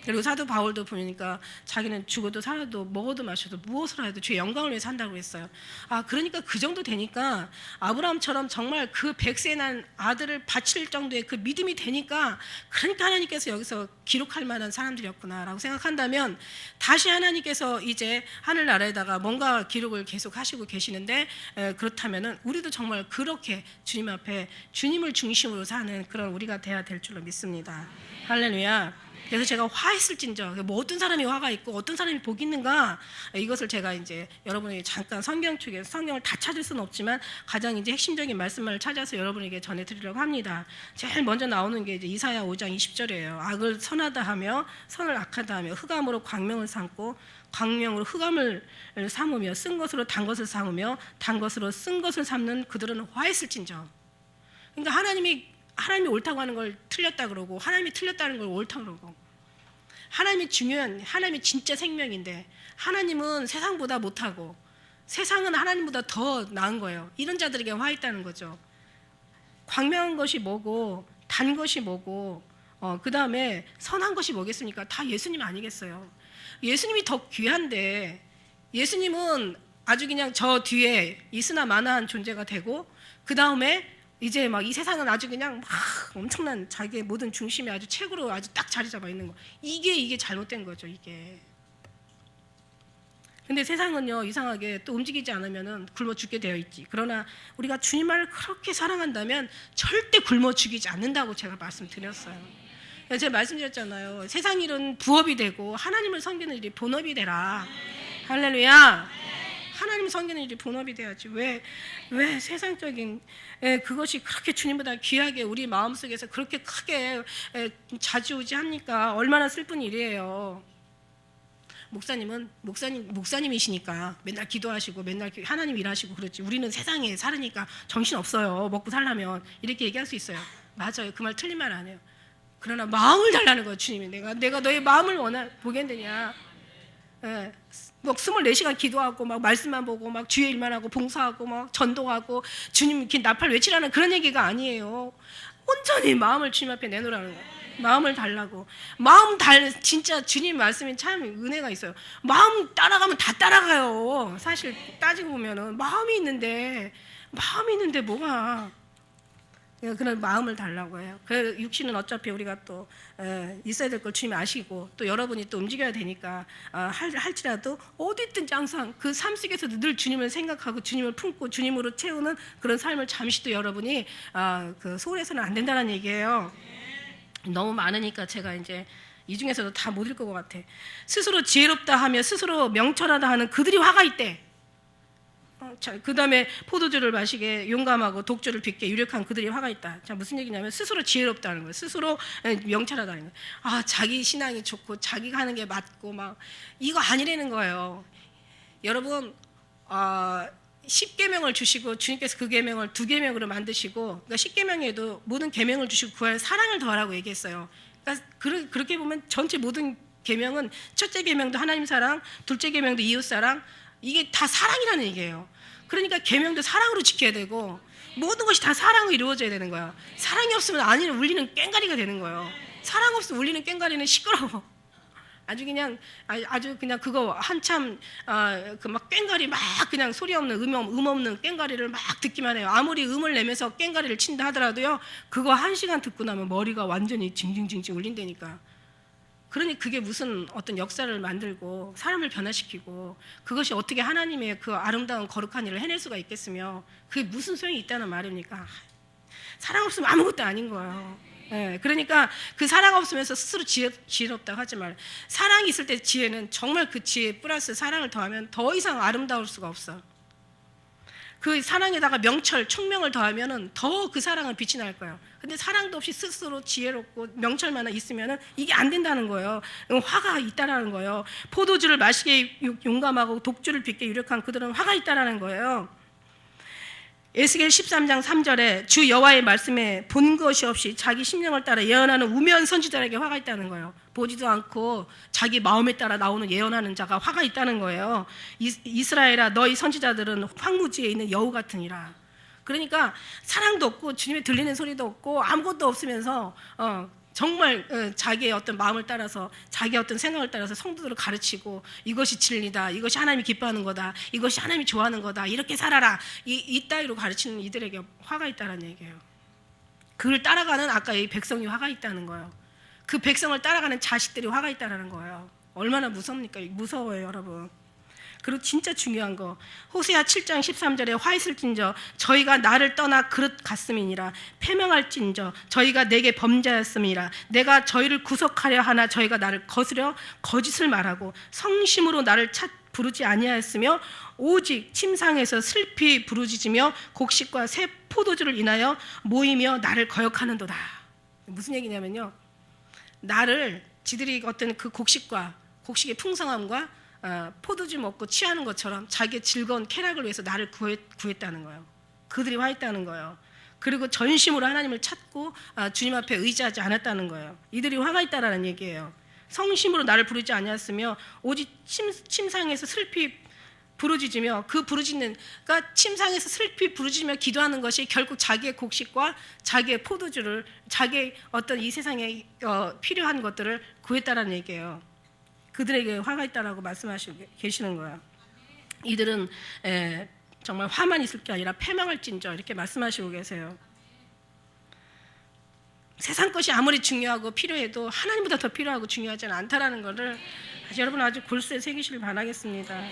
그리고 사도 바울도 보니까 자기는 죽어도 살아도 먹어도 마셔도 무엇을 해도 주의 영광을 위해 산다고 했어요. 그러니까 그 정도 되니까 아브라함처럼 정말 그 100세 난 아들을 바칠 정도의 그 믿음이 되니까, 그러니까 하나님께서 여기서 기록할 만한 사람들이었구나라고 생각한다면, 다시 하나님께서 이제 하늘나라에다가 뭔가 기록을 계속 하시고 계시는데, 그렇다면은 우리도 정말 그렇게 주님 앞에 주님을 중심으로 사는 그런 우리가 돼야 될 줄로 믿습니다. 할렐루야. 그래서 제가 화했을진저, 뭐 어떤 사람이 화가 있고 어떤 사람이 복이 있는가, 이것을 제가 이제 여러분에게 잠깐 성경 쪽에서, 성경을 다 찾을 수는 없지만 가장 이제 핵심적인 말씀을 찾아서 여러분에게 전해드리려고 합니다. 제일 먼저 나오는 게 이제 이사야 5장 20절이에요. 악을 선하다 하며 선을 악하다 하며 흑암으로 광명을 삼고 광명으로 흑암을 삼으며 쓴 것으로 단 것을 삼으며 단 것으로 쓴 것을 삼는 그들은 화했을진저. 그러니까 하나님이 옳다고 하는 걸 틀렸다 그러고, 하나님이 틀렸다는 걸 옳다고 그러고, 하나님이 중요한, 하나님이 진짜 생명인데 하나님은 세상보다 못하고 세상은 하나님보다 더 나은 거예요. 이런 자들에게 화 있다는 거죠. 광명한 것이 뭐고 단 것이 뭐고 그 다음에 선한 것이 뭐겠습니까? 다 예수님 아니겠어요? 예수님이 더 귀한데, 예수님은 아주 그냥 저 뒤에 있으나 마나한 존재가 되고, 그 다음에 이제 막 이 세상은 아주 그냥 막 엄청난 자기의 모든 중심이 아주 최고로 아주 딱 자리 잡아 있는 거. 이게 잘못된 거죠, 이게. 근데 세상은요, 이상하게 또 움직이지 않으면은 굶어 죽게 되어 있지. 그러나 우리가 주님을 그렇게 사랑한다면 절대 굶어 죽이지 않는다고 제가 말씀드렸어요. 제가 말씀드렸잖아요. 세상 일은 부업이 되고 하나님을 섬기는 일이 본업이 되라. 할렐루야. 하나님 섬기는 일이 본업이 돼야지. 왜 세상적인 그것이 그렇게 주님보다 귀하게 우리 마음속에서 그렇게 크게 좌지우지합니까? 얼마나 슬픈 일이에요. 목사님이시니까 맨날 기도하시고 맨날 하나님 일하시고 그렇지, 우리는 세상에 살으니까 정신없어요. 먹고 살려면. 이렇게 얘기할 수 있어요. 맞아요. 그 말 틀린 말 안 해요. 그러나 마음을 달라는 거예요. 주님이 내가 너의 마음을 보겠느냐. 막 24시간 기도하고 막 말씀만 보고 막 주의 일만 하고 봉사하고 막 전도하고 주님 이렇게 나팔 외치라는 그런 얘기가 아니에요. 온전히 마음을 주님 앞에 내놓으라는 거예요. 마음을 달라고. 진짜 주님 말씀이 참 은혜가 있어요. 마음 따라가면 다 따라가요. 사실 따지고 보면은 마음이 있는데 뭐가 그런 마음을 달라고 해요. 그 육신은 어차피 우리가 또 있어야 될 걸 주님이 아시고, 또 여러분이 또 움직여야 되니까 할지라도 어디든지 항상 그 삶 속에서도 늘 주님을 생각하고 주님을 품고 주님으로 채우는 그런 삶을 잠시 또 여러분이 소홀해서는 안 된다는 얘기예요. 너무 많으니까 제가 이제 이 중에서도 다 못 읽을 것 같아. 스스로 지혜롭다 하며 스스로 명철하다 하는 그들이 화가 있대. 그 다음에 포도주를 마시게 용감하고 독주를 빚게 유력한 그들이 화가 있다. 자, 무슨 얘기냐면 스스로 지혜롭다는 거예요. 스스로 명철하다는 거예요. 자기 신앙이 좋고 자기가 하는 게 맞고 막 이거 아니라는 거예요. 여러분 10계명을 주시고 주님께서 그 계명을 2계명으로 만드시고, 그러니까 10계명에도 모든 계명을 주시고 그 안에 사랑을 더하라고 얘기했어요. 그러니까 그렇게 보면 전체 모든 계명은 첫째 계명도 하나님 사랑, 둘째 계명도 이웃 사랑, 이게 다 사랑이라는 얘기예요. 그러니까 계명도 사랑으로 지켜야 되고 모든 것이 다 사랑으로 이루어져야 되는 거야. 사랑이 없으면 아니는 울리는 꽹가리가 되는 거예요. 사랑 없으면 울리는 꽹가리는 시끄러워. 아주 그냥 그거 한참 그 막 꽹가리 막 그냥 소리 없는 음 없는 꽹가리를 막 듣기만 해요. 아무리 음을 내면서 꽹가리를 친다 하더라도요, 그거 1시간 듣고 나면 머리가 완전히 징징징징 울린다니까. 그러니 그게 무슨 어떤 역사를 만들고 사람을 변화시키고 그것이 어떻게 하나님의 그 아름다운 거룩한 일을 해낼 수가 있겠으며, 그게 무슨 소용이 있다는 말입니까? 사랑 없으면 아무것도 아닌 거예요. 그러니까 그 사랑 없으면서 스스로 지혜롭다고 하지 말아요. 사랑이 있을 때 지혜는 정말 그 지혜 플러스 사랑을 더하면 더 이상 아름다울 수가 없어. 그 사랑에다가 명철, 총명을 더하면은 더 그 사랑은 빛이 날 거예요. 근데 사랑도 없이 스스로 지혜롭고 명철만 있으면은 이게 안 된다는 거예요. 화가 있다라는 거예요. 포도주를 마시게 용감하고 독주를 빚게 유력한 그들은 화가 있다라는 거예요. 에스겔 13장 3절에 주 여호와의 말씀에 본 것이 없이 자기 심령을 따라 예언하는 우매한 선지자에게 화가 있다는 거예요. 보지도 않고 자기 마음에 따라 나오는 예언하는 자가 화가 있다는 거예요. 이스라엘아, 너희 선지자들은 황무지에 있는 여우 같으니라. 그러니까 사랑도 없고 주님의 들리는 소리도 없고 아무것도 없으면서 정말 자기의 어떤 마음을 따라서 자기의 어떤 생각을 따라서 성도들을 가르치고 이것이 진리다, 이것이 하나님이 기뻐하는 거다, 이것이 하나님이 좋아하는 거다, 이렇게 살아라, 이 따위로 가르치는 이들에게 화가 있다는 얘기예요. 그를 따라가는 아까 이 백성이 화가 있다는 거예요. 그 백성을 따라가는 자식들이 화가 있다는 거예요. 얼마나 무섭니까? 무서워요, 여러분. 그리고 진짜 중요한 거, 호세아 7장 13절에 화 있을진저 저희가 나를 떠나 그릇 같음이니라. 패명할진저 저희가 내게 범죄하였음이라. 내가 저희를 구속하려 하나 저희가 나를 거스려 거짓을 말하고 성심으로 나를 부르지 아니하였으며 오직 침상에서 슬피 부르짖으며 곡식과 새 포도주를 인하여 모이며 나를 거역하는도다. 무슨 얘기냐면요, 나를 지들이 어떤 그 곡식의 풍성함과 포도주 먹고 취하는 것처럼 자기의 즐거운 쾌락을 위해서 나를 구했다는 거예요. 그들이 화했다는 거예요. 그리고 전심으로 하나님을 찾고 주님 앞에 의지하지 않았다는 거예요. 이들이 화가 있다라는 얘기예요. 성심으로 나를 부르지 아니하였으며 오직 침상에서 슬피 부르짖으며, 그 부르짖는, 그러니까 침상에서 슬피 부르짖으며 기도하는 것이 결국 자기의 곡식과 자기의 포도주를, 자기의 어떤 이 세상에 필요한 것들을 구했다라는 얘기예요. 그들에게 화가 있다라고 말씀하시고 계시는 거예요. 이들은 정말 화만 있을 게 아니라 패망할진저 이렇게 말씀하시고 계세요. 세상 것이 아무리 중요하고 필요해도 하나님보다 더 필요하고 중요하지는 않다라는 것을 여러분 아주 골수에 새기시길 바라겠습니다.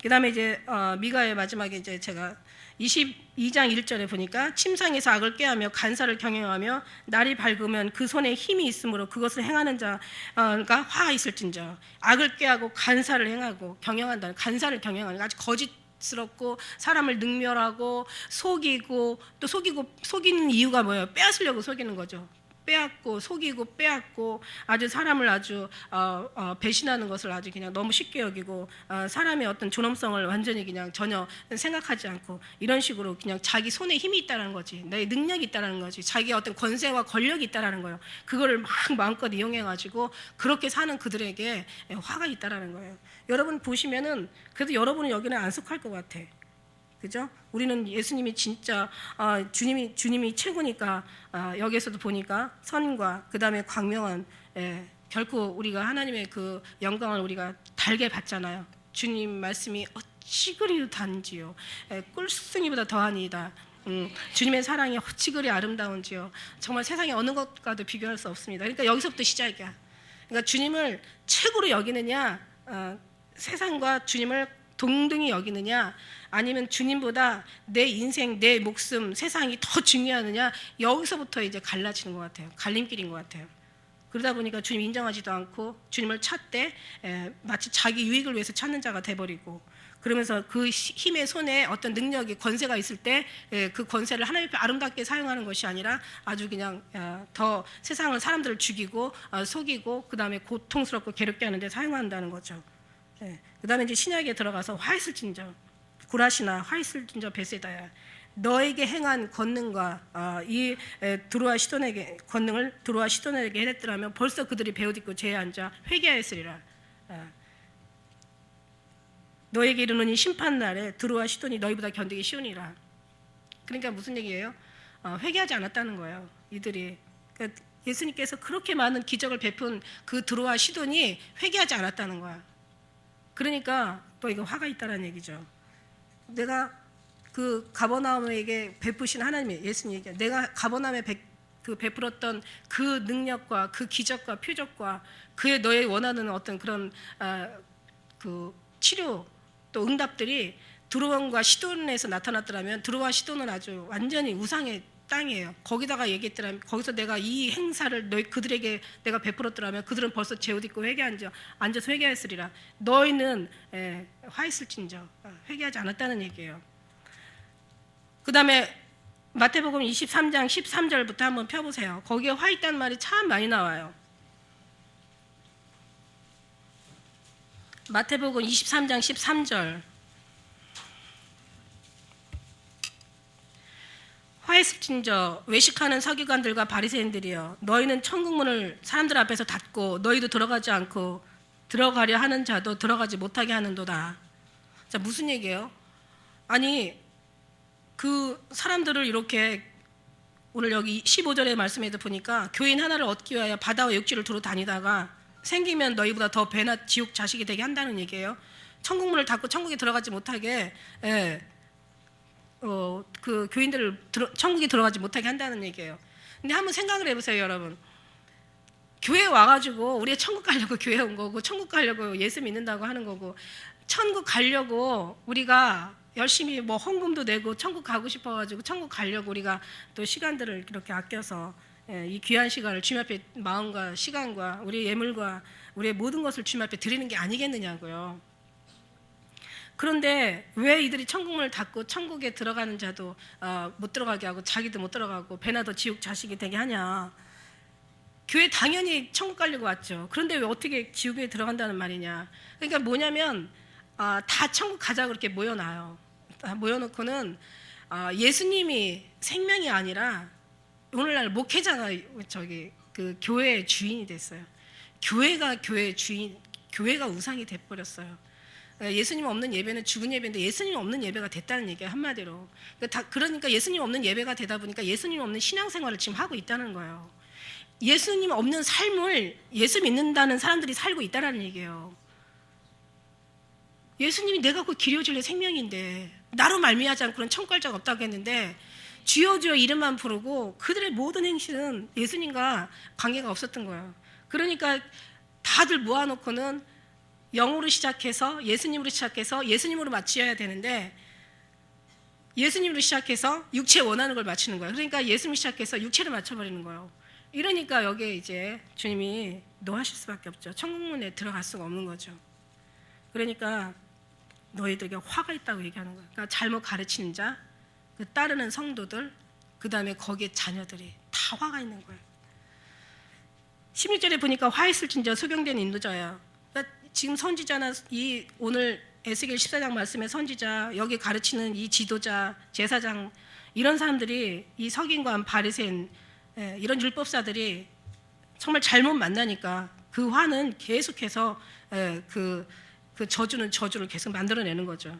그 다음에 이제 미가의 마지막에 이제 제가 22장 1절에 보니까 침상에서 악을 꾀하며 간사를 경영하며 날이 밝으면 그 손에 힘이 있으므로 그것을 행하는 자가 화가 있을진저. 악을 꾀하고 간사를 행하고 경영한다는, 간사를 경영하는, 아주 거짓스럽고 사람을 능멸하고 속이고, 또 속이는 이유가 뭐예요? 빼앗으려고 속이는 거죠. 빼앗고 속이고 빼앗고 아주 사람을 아주 배신하는 것을 아주 그냥 너무 쉽게 여기고 사람의 어떤 존엄성을 완전히 그냥 전혀 생각하지 않고 이런 식으로 그냥 자기 손에 힘이 있다는 거지, 내 능력이 있다는 거지, 자기의 어떤 권세와 권력이 있다는 거예요. 그거를 막 마음껏 이용해가지고 그렇게 사는 그들에게 화가 있다는 거예요. 여러분 보시면은 그래도 여러분은 여기는 안 속할 것 같아. 그죠? 우리는 예수님이 진짜 주님이 최고니까 여기에서도 보니까 선과 그 다음에 광명한, 결코 우리가 하나님의 그 영광을 우리가 달게 받잖아요. 주님 말씀이 어찌 그리 단지요, 꿀순이보다 더하니이다. 주님의 사랑이 어찌 그리 아름다운지요, 정말 세상에 어느 것과도 비교할 수 없습니다. 그러니까 여기서부터 시작이야. 그러니까 주님을 최고로 여기느냐, 세상과 주님을 동등히 여기느냐, 아니면 주님보다 내 인생, 내 목숨, 세상이 더 중요하느냐, 여기서부터 이제 갈라지는 것 같아요. 갈림길인 것 같아요. 그러다 보니까 주님 인정하지도 않고 주님을 찾되 마치 자기 유익을 위해서 찾는 자가 돼버리고, 그러면서 그 힘의 손에 어떤 능력이, 권세가 있을 때 그 권세를 하나님 앞에 아름답게 사용하는 것이 아니라 아주 그냥 더 세상을, 사람들을 죽이고 속이고 그 다음에 고통스럽고 괴롭게 하는 데 사용한다는 거죠. 그 다음에 이제 신약에 들어가서 화 있을진저 구라시나 화 있을진저 베세다야, 너에게 행한 권능과 이 두루와 시돈에게 권능을 두루와 시돈에게 해냈더라면 벌써 그들이 베어딛고 죄에 앉아 회개하였으리라. 너에게 이르노니 심판날에 두루와 시돈이 너희보다 견디기 쉬우니라. 그러니까 무슨 얘기예요? 회개하지 않았다는 거예요, 이들이. 그러니까 예수님께서 그렇게 많은 기적을 베푼 그 두루와 시돈이 회개하지 않았다는 거야. 그러니까 또 이거 화가 있다는 얘기죠. 내가 그 가버나움에게 베푸신 하나님의, 예수님 얘기야, 내가 가버나움에 베풀었던 그 능력과 그 기적과 표적과 그의 너의 원하는 어떤 그런 그 치료 또 응답들이 두루와 시돈에서 나타났더라면, 두루와 시돈은 아주 완전히 우상의 땅이에요. 거기다가 얘기했더라면, 거기서 내가 이 행사를 그들에게 내가 베풀었더라면 그들은 벌써 제옷 입고 앉아서 회개했으리라. 너희는 화 있을진저 회개하지 않았다는 얘기예요. 그 다음에 마태복음 23장 13절부터 한번 펴보세요. 거기에 화 있다는 말이 참 많이 나와요. 마태복음 23장 13절. 화 있을진저 외식하는 서기관들과 바리새인들이여, 너희는 천국문을 사람들 앞에서 닫고 너희도 들어가지 않고 들어가려 하는 자도 들어가지 못하게 하는도다. 자, 무슨 얘기예요? 아니 그 사람들을 이렇게 오늘 여기 15절의 말씀에도 보니까 교인 하나를 얻기 위하여 바다와 육지를 두루 다니다가 생기면 너희보다 더 배나 지옥 자식이 되게 한다는 얘기예요. 천국문을 닫고 천국에 들어가지 못하게, 그 교인들을 천국에 들어가지 못하게 한다는 얘기예요. 근데 한번 생각을 해보세요, 여러분. 교회 와가지고 우리 천국 가려고 교회 온 거고, 천국 가려고 예수 믿는다고 하는 거고, 천국 가려고 우리가 열심히 뭐 헌금도 내고 천국 가고 싶어가지고 천국 가려고 우리가 또 시간들을 이렇게 아껴서 이 귀한 시간을 주님 앞에 마음과 시간과 우리의 예물과 우리의 모든 것을 주님 앞에 드리는 게 아니겠느냐고요. 그런데 왜 이들이 천국문을 닫고 천국에 들어가는 자도 못 들어가게 하고 자기도 못 들어가고 배나 더 지옥 자식이 되게 하냐. 교회 당연히 천국 가려고 왔죠. 그런데 왜 어떻게 지옥에 들어간다는 말이냐. 그러니까 뭐냐면 다 천국 가자고 그렇게 모여놔요. 모여놓고는 예수님이 생명이 아니라 오늘날 목회자가 그 교회의 주인이 됐어요. 교회가 교회의 주인, 교회가 우상이 돼버렸어요. 예수님 없는 예배는 죽은 예배인데 예수님 없는 예배가 됐다는 얘기예요, 한마디로. 그러니까 예수님 없는 예배가 되다 보니까 예수님 없는 신앙생활을 지금 하고 있다는 거예요. 예수님 없는 삶을 예수 믿는다는 사람들이 살고 있다는 얘기예요. 예수님이 내가 그 길이요 진리요 생명인데 나로 말미하지 않고는 천국 갈 자가 없다고 했는데 주여 주여 이름만 부르고 그들의 모든 행실은 예수님과 관계가 없었던 거예요. 그러니까 다들 모아놓고는 영으로 시작해서 예수님으로 시작해서 예수님으로 맞춰야 되는데 예수님으로 시작해서 육체에 원하는 걸 맞추는 거예요. 그러니까 예수님 시작해서 육체를 맞춰버리는 거예요. 이러니까 여기에 이제 주님이 노하실 수밖에 없죠. 천국문에 들어갈 수가 없는 거죠. 그러니까 너희들에게 화가 있다고 얘기하는 거예요. 그러니까 잘못 가르치는 자, 그 따르는 성도들, 그 다음에 거기에 자녀들이 다 화가 있는 거예요. 16절에 보니까 화 있을진저 소경된 인도자야. 그러니까 지금 선지자나 이 오늘 에스겔 14장 말씀의 선지자, 여기 가르치는 이 지도자, 제사장 이런 사람들이 이 서기관, 바리새인 이런 율법사들이 정말 잘못 만나니까 그 화는 계속해서 그 저주를 계속 만들어내는 거죠.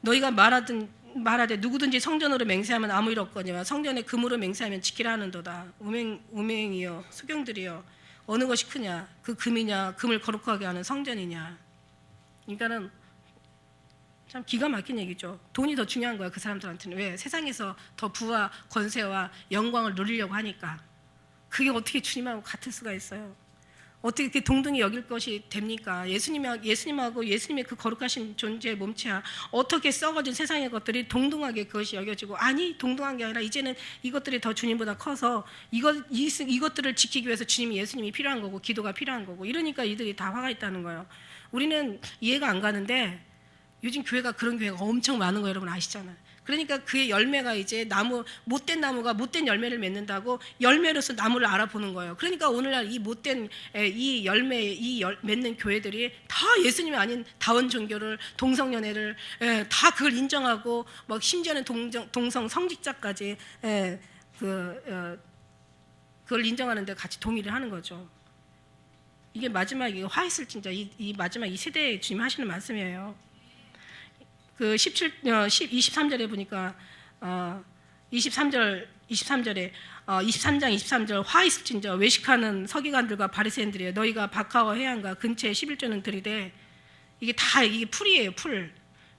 너희가 말하되 누구든지 성전으로 맹세하면 아무 일 없거니와 성전에 금으로 맹세하면 지키라 하는도다. 우맹이여 수경들이여 어느 것이 크냐, 그 금이냐, 금을 거룩하게 하는 성전이냐. 그러니까는 참 기가 막힌 얘기죠. 돈이 더 중요한 거야, 그 사람들한테는. 왜? 세상에서 더 부와 권세와 영광을 누리려고 하니까. 그게 어떻게 주님하고 같을 수가 있어요? 어떻게 이렇게 동등히 여길 것이 됩니까? 예수님하고 예수님의 그 거룩하신 존재의 몸체야 어떻게 썩어진 세상의 것들이 동등하게 그것이 여겨지고, 아니 동등한 게 아니라 이제는 이것들이 더 주님보다 커서 이것들을 지키기 위해서 예수님이 필요한 거고 기도가 필요한 거고, 이러니까 이들이 다 화가 있다는 거예요. 우리는 이해가 안 가는데 요즘 교회가 그런 교회가 엄청 많은 거 여러분 아시잖아요. 그러니까 그의 열매가 이제 못된 나무가 못된 열매를 맺는다고 열매로서 나무를 알아보는 거예요. 그러니까 오늘날 이 못된 이 열매, 맺는 교회들이 다 예수님이 아닌 다원 종교를, 동성연애를 다 그걸 인정하고 막 심지어는 동성 성직자까지 그걸 인정하는데 같이 동의를 하는 거죠. 이게 마지막에 화했을진짜 이 마지막 이 세대에 주님 하시는 말씀이에요. 그 23절에 보니까 23절에 23장 23절 화 있을진저 외식하는 서기관들과 바리새인들이에요. 너희가 박하와 해안가 근처에 11조는 들이되 이게 풀이에요. 풀.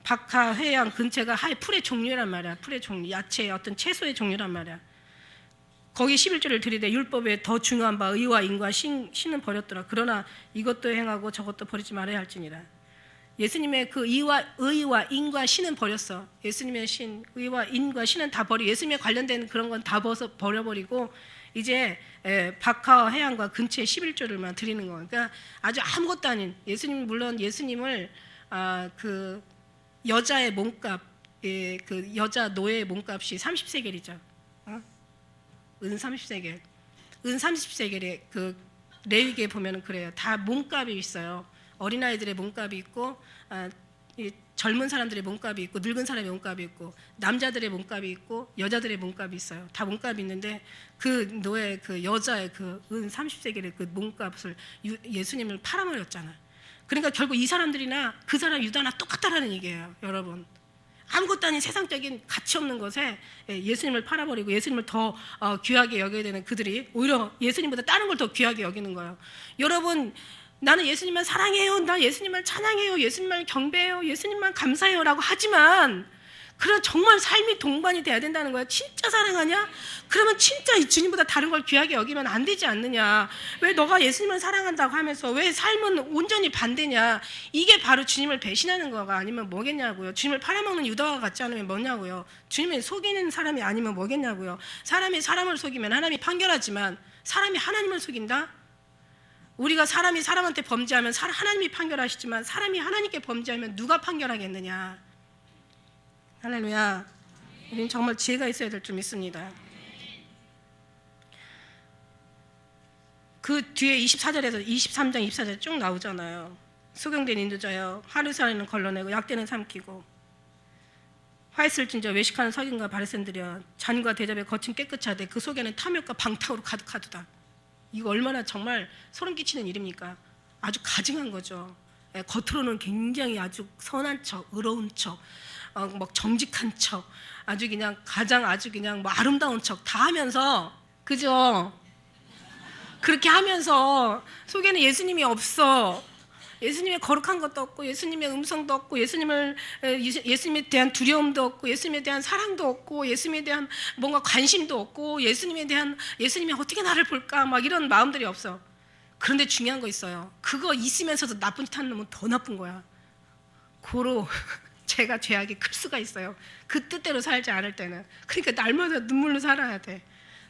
박하 해안 근처가 풀의 종류란 말이야. 풀의 종류, 야채 어떤 채소의 종류란 말이야. 거기 11조를 들이되 율법에 더 중요한 바 의와 인과 신은 버렸더라. 그러나 이것도 행하고 저것도 버리지 말아야 할지니라. 예수님의 그 의와 인과 신은 버렸어. 예수님의 신, 의와 인과 신은 다 버리고 예수님에 관련된 그런 건 다 버려버리고 이제 박하 해안과 근처에 11조를만 드리는 거. 그러니까 아주 아무것도 아닌 예수님, 물론 예수님을 그 여자의 몸값, 그 여자 노예의 몸값이 30세겔이죠. 은 30세겔. 은 30세겔에 그 레위기에 보면은 그래요. 다 몸값이 있어요. 어린아이들의 몸값이 있고 젊은 사람들의 몸값이 있고 늙은 사람의 몸값이 있고 남자들의 몸값이 있고 여자들의 몸값이 있어요. 다 몸값이 있는데 그 노예 그 여자의 그 은 30세겔의 그 몸값을 예수님을 팔아버렸잖아요. 그러니까 결국 이 사람들이나 그 사람 유다나 똑같다라는 얘기예요, 여러분. 아무것도 아닌 세상적인 가치 없는 것에 예수님을 팔아버리고 예수님을 더 귀하게 여겨야 되는 그들이 오히려 예수님보다 다른 걸 더 귀하게 여기는 거예요. 여러분, 나는 예수님만 사랑해요, 나 예수님만 찬양해요, 예수님만 경배해요, 예수님만 감사해요 라고 하지만 그런 정말 삶이 동반이 돼야 된다는 거야. 진짜 사랑하냐? 그러면 진짜 이 주님보다 다른 걸 귀하게 여기면 안 되지 않느냐? 왜 너가 예수님을 사랑한다고 하면서 왜 삶은 온전히 반대냐? 이게 바로 주님을 배신하는 거가 아니면 뭐겠냐고요. 주님을 팔아먹는 유다와 같지 않으면 뭐냐고요. 주님을 속이는 사람이 아니면 뭐겠냐고요. 사람이 사람을 속이면 하나님이 판결하지만 사람이 하나님을 속인다? 우리가 사람이 사람한테 범죄하면 하나님이 판결하시지만 사람이 하나님께 범죄하면 누가 판결하겠느냐? 할렐루야. 우리는 정말 지혜가 있어야 될 줄 믿습니다. 그 뒤에 24절에서 23장 24절 쭉 나오잖아요. 소경된 인도자여 하루살이는 걸러내고 약대는 삼키고 화했을 진저 외식하는 서기관과 바리새인들이여 잔과 대접에 거친 깨끗이 하되 그 속에는 탐욕과 방탕으로 가득하도다. 이거 얼마나 정말 소름 끼치는 일입니까? 아주 가증한 거죠. 겉으로는 굉장히 아주 선한 척, 의로운 척, 막 정직한 척, 아주 그냥 가장 아주 그냥 뭐 아름다운 척 다 하면서, 그죠? 그렇게 하면서 속에는 예수님이 없어. 예수님의 거룩한 것도 없고 예수님의 음성도 없고 예수님에 대한 두려움도 없고 예수님에 대한 사랑도 없고 예수님에 대한 뭔가 관심도 없고 예수님이 어떻게 나를 볼까 막 이런 마음들이 없어. 그런데 중요한 거 있어요. 그거 있으면서도 나쁜 짓 하는 놈은 더 나쁜 거야. 고로 제가 죄악이 클 수가 있어요. 그 뜻대로 살지 않을 때는. 그러니까 날마다 눈물로 살아야 돼.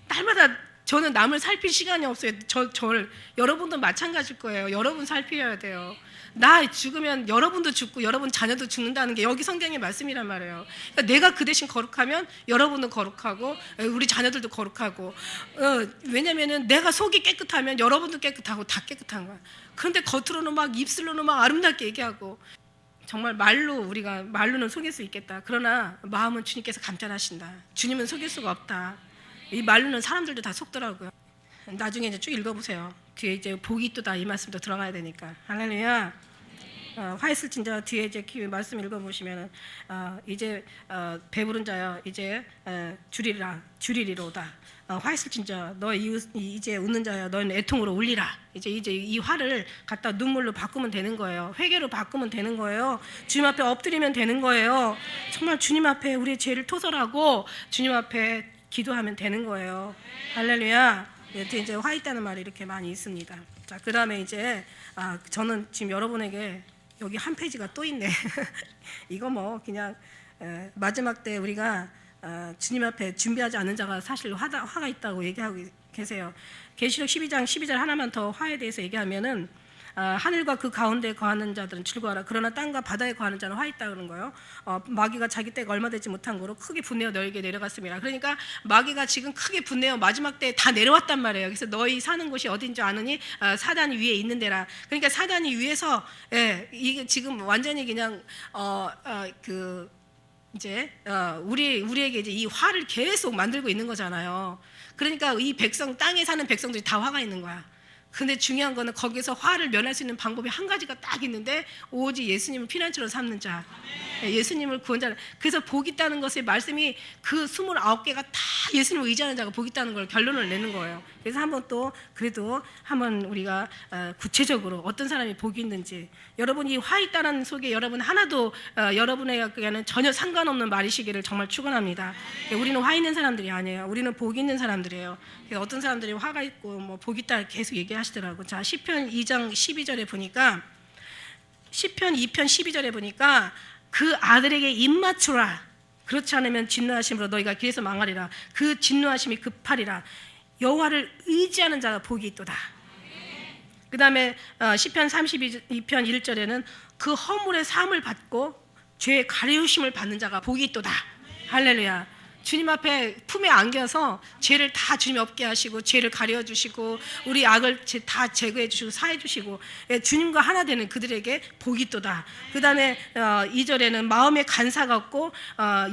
날마다 저는 남을 살필 시간이 없어요. 여러분도 마찬가지일 거예요. 여러분 살피셔야 돼요. 나 죽으면 여러분도 죽고 여러분 자녀도 죽는다는 게 여기 성경의 말씀이란 말이에요. 그러니까 내가 그 대신 거룩하면 여러분도 거룩하고 우리 자녀들도 거룩하고 왜냐면은 내가 속이 깨끗하면 여러분도 깨끗하고 다 깨끗한 거야. 그런데 겉으로는 막 입술로는 막 아름답게 얘기하고 정말 말로는 속일 수 있겠다. 그러나 마음은 주님께서 감찰하신다. 주님은 속일 수가 없다. 이 말로는 사람들도 다 속더라고요. 나중에 이제 쭉 읽어보세요. 뒤에 이제 복이 또 다 이 말씀도 들어가야 되니까. 할렐루야. 화했을 진자 뒤에 이제 말씀 읽어보시면은 이제 배부른 자여 이제 주리리로다. 화했을 진자 너 이제 웃는 자여 너는 애통으로 울리라. 이제 이 화를 갖다 눈물로 바꾸면 되는 거예요. 회개로 바꾸면 되는 거예요. 주님 앞에 엎드리면 되는 거예요. 정말 주님 앞에 우리의 죄를 토설하고 주님 앞에 기도하면 되는 거예요. 할렐루야. 이제 화 있다는 말이 이렇게 많이 있습니다. 자, 그 다음에 이제 저는 지금 여러분에게 여기 한 페이지가 또 있네. 이거 뭐 그냥 마지막 때 우리가 주님 앞에 준비하지 않은 자가 사실 화가 있다고 얘기하고 계세요. 계시록 12장 12절 하나만 더 화에 대해서 얘기하면은 하늘과 그 가운데 거하는 자들은 즐거워하라. 그러나 땅과 바다에 거하는 자는 화 있다 그런 거예요. 마귀가 자기 때가 얼마 되지 못한 거로 크게 분내어 너에게 내려갔습니다. 그러니까 마귀가 지금 크게 분내어 마지막 때에 다 내려왔단 말이에요. 그래서 너희 사는 곳이 어딘지 아느니 사단이 위에 있는 데라. 그러니까 사단이 위에서 이게 지금 완전히 그냥 이제 우리에게 이제 이 화를 계속 만들고 있는 거잖아요. 그러니까 이 땅에 사는 백성들이 다 화가 있는 거야. 근데 중요한 거는 거기서 화를 면할 수 있는 방법이 한 가지가 딱 있는데 오직 예수님을 피난처로 삼는 자, 예수님을 구원자. 그래서 복 있다는 것의 말씀이 그 29개가 다 예수님을 의지하는 자가 복 있다는 걸 결론을 내는 거예요. 그래서 그래도 한번 우리가 구체적으로 어떤 사람이 복이 있는지, 여러분 이 화 있다는 속에 여러분 하나도 여러분에게는 전혀 상관없는 말이시기를 정말 축원합니다. 우리는 화 있는 사람들이 아니에요. 우리는 복 있는 사람들이에요. 어떤 사람들이 화가 있고 뭐 복 있다 계속 얘기하시더라고. 자, 시편 2장 12절에 보니까 시편 2편 12절에 보니까 그 아들에게 입 맞추라. 그렇지 않으면 진노하심으로 너희가 길에서 망하리라. 그 진노하심이 급하리라. 여호와를 의지하는 자가 복이 있도다. 그 다음에 시편 32편 1절에는 그 허물의 사함을 받고 죄의 가려우심을 받는 자가 복이 있도다. 할렐루야. 주님 앞에 품에 안겨서 죄를 다 주님 없게 하시고 죄를 가려 주시고 우리 악을 다 제거해 주시고 사해 주시고 주님과 하나 되는 그들에게 복이 있도다. 그 다음에 2절에는 마음에 간사가 없고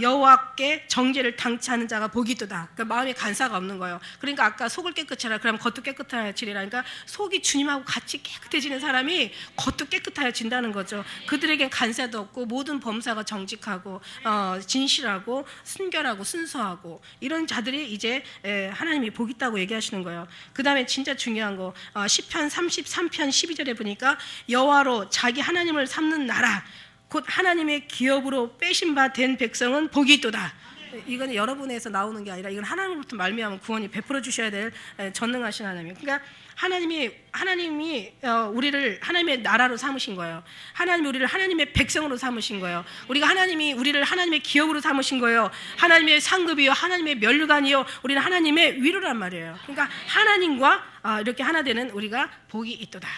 여호와께 정죄를 당치 않은 자가 복이 있도다. 그러니까 마음에 간사가 없는 거예요. 그러니까 아까 속을 깨끗이 하라 그러면 겉도 깨끗해지리라. 그러니까 속이 주님하고 같이 깨끗해지는 사람이 겉도 깨끗해진다는 거죠. 그들에겐 간사도 없고 모든 범사가 정직하고 진실하고 순결하고 순수하고 이런 자들이 이제 하나님이 복 있다고 얘기하시는 거예요. 그 다음에 진짜 중요한 거 시편 33편 12절에 보니까 여호와로 자기 하나님을 삼는 나라 곧 하나님의 기업으로 빼신 바 된 백성은 복이 있도다. 이건 여러분에서 나오는 게 아니라 이건 하나님으로부터 말미암은 구원이 베풀어 주셔야 될 전능하신 하나님. 그러니까 하나님이 우리를 하나님의 나라로 삼으신 거예요. 하나님이 우리를 하나님의 백성으로 삼으신 거예요. 하나님이 우리를 하나님의 기업으로 삼으신 거예요. 하나님의 상급이요, 하나님의 면류관이요, 우리는 하나님의 위로란 말이에요. 그러니까 하나님과 이렇게 하나 되는 우리가 복이 있도다.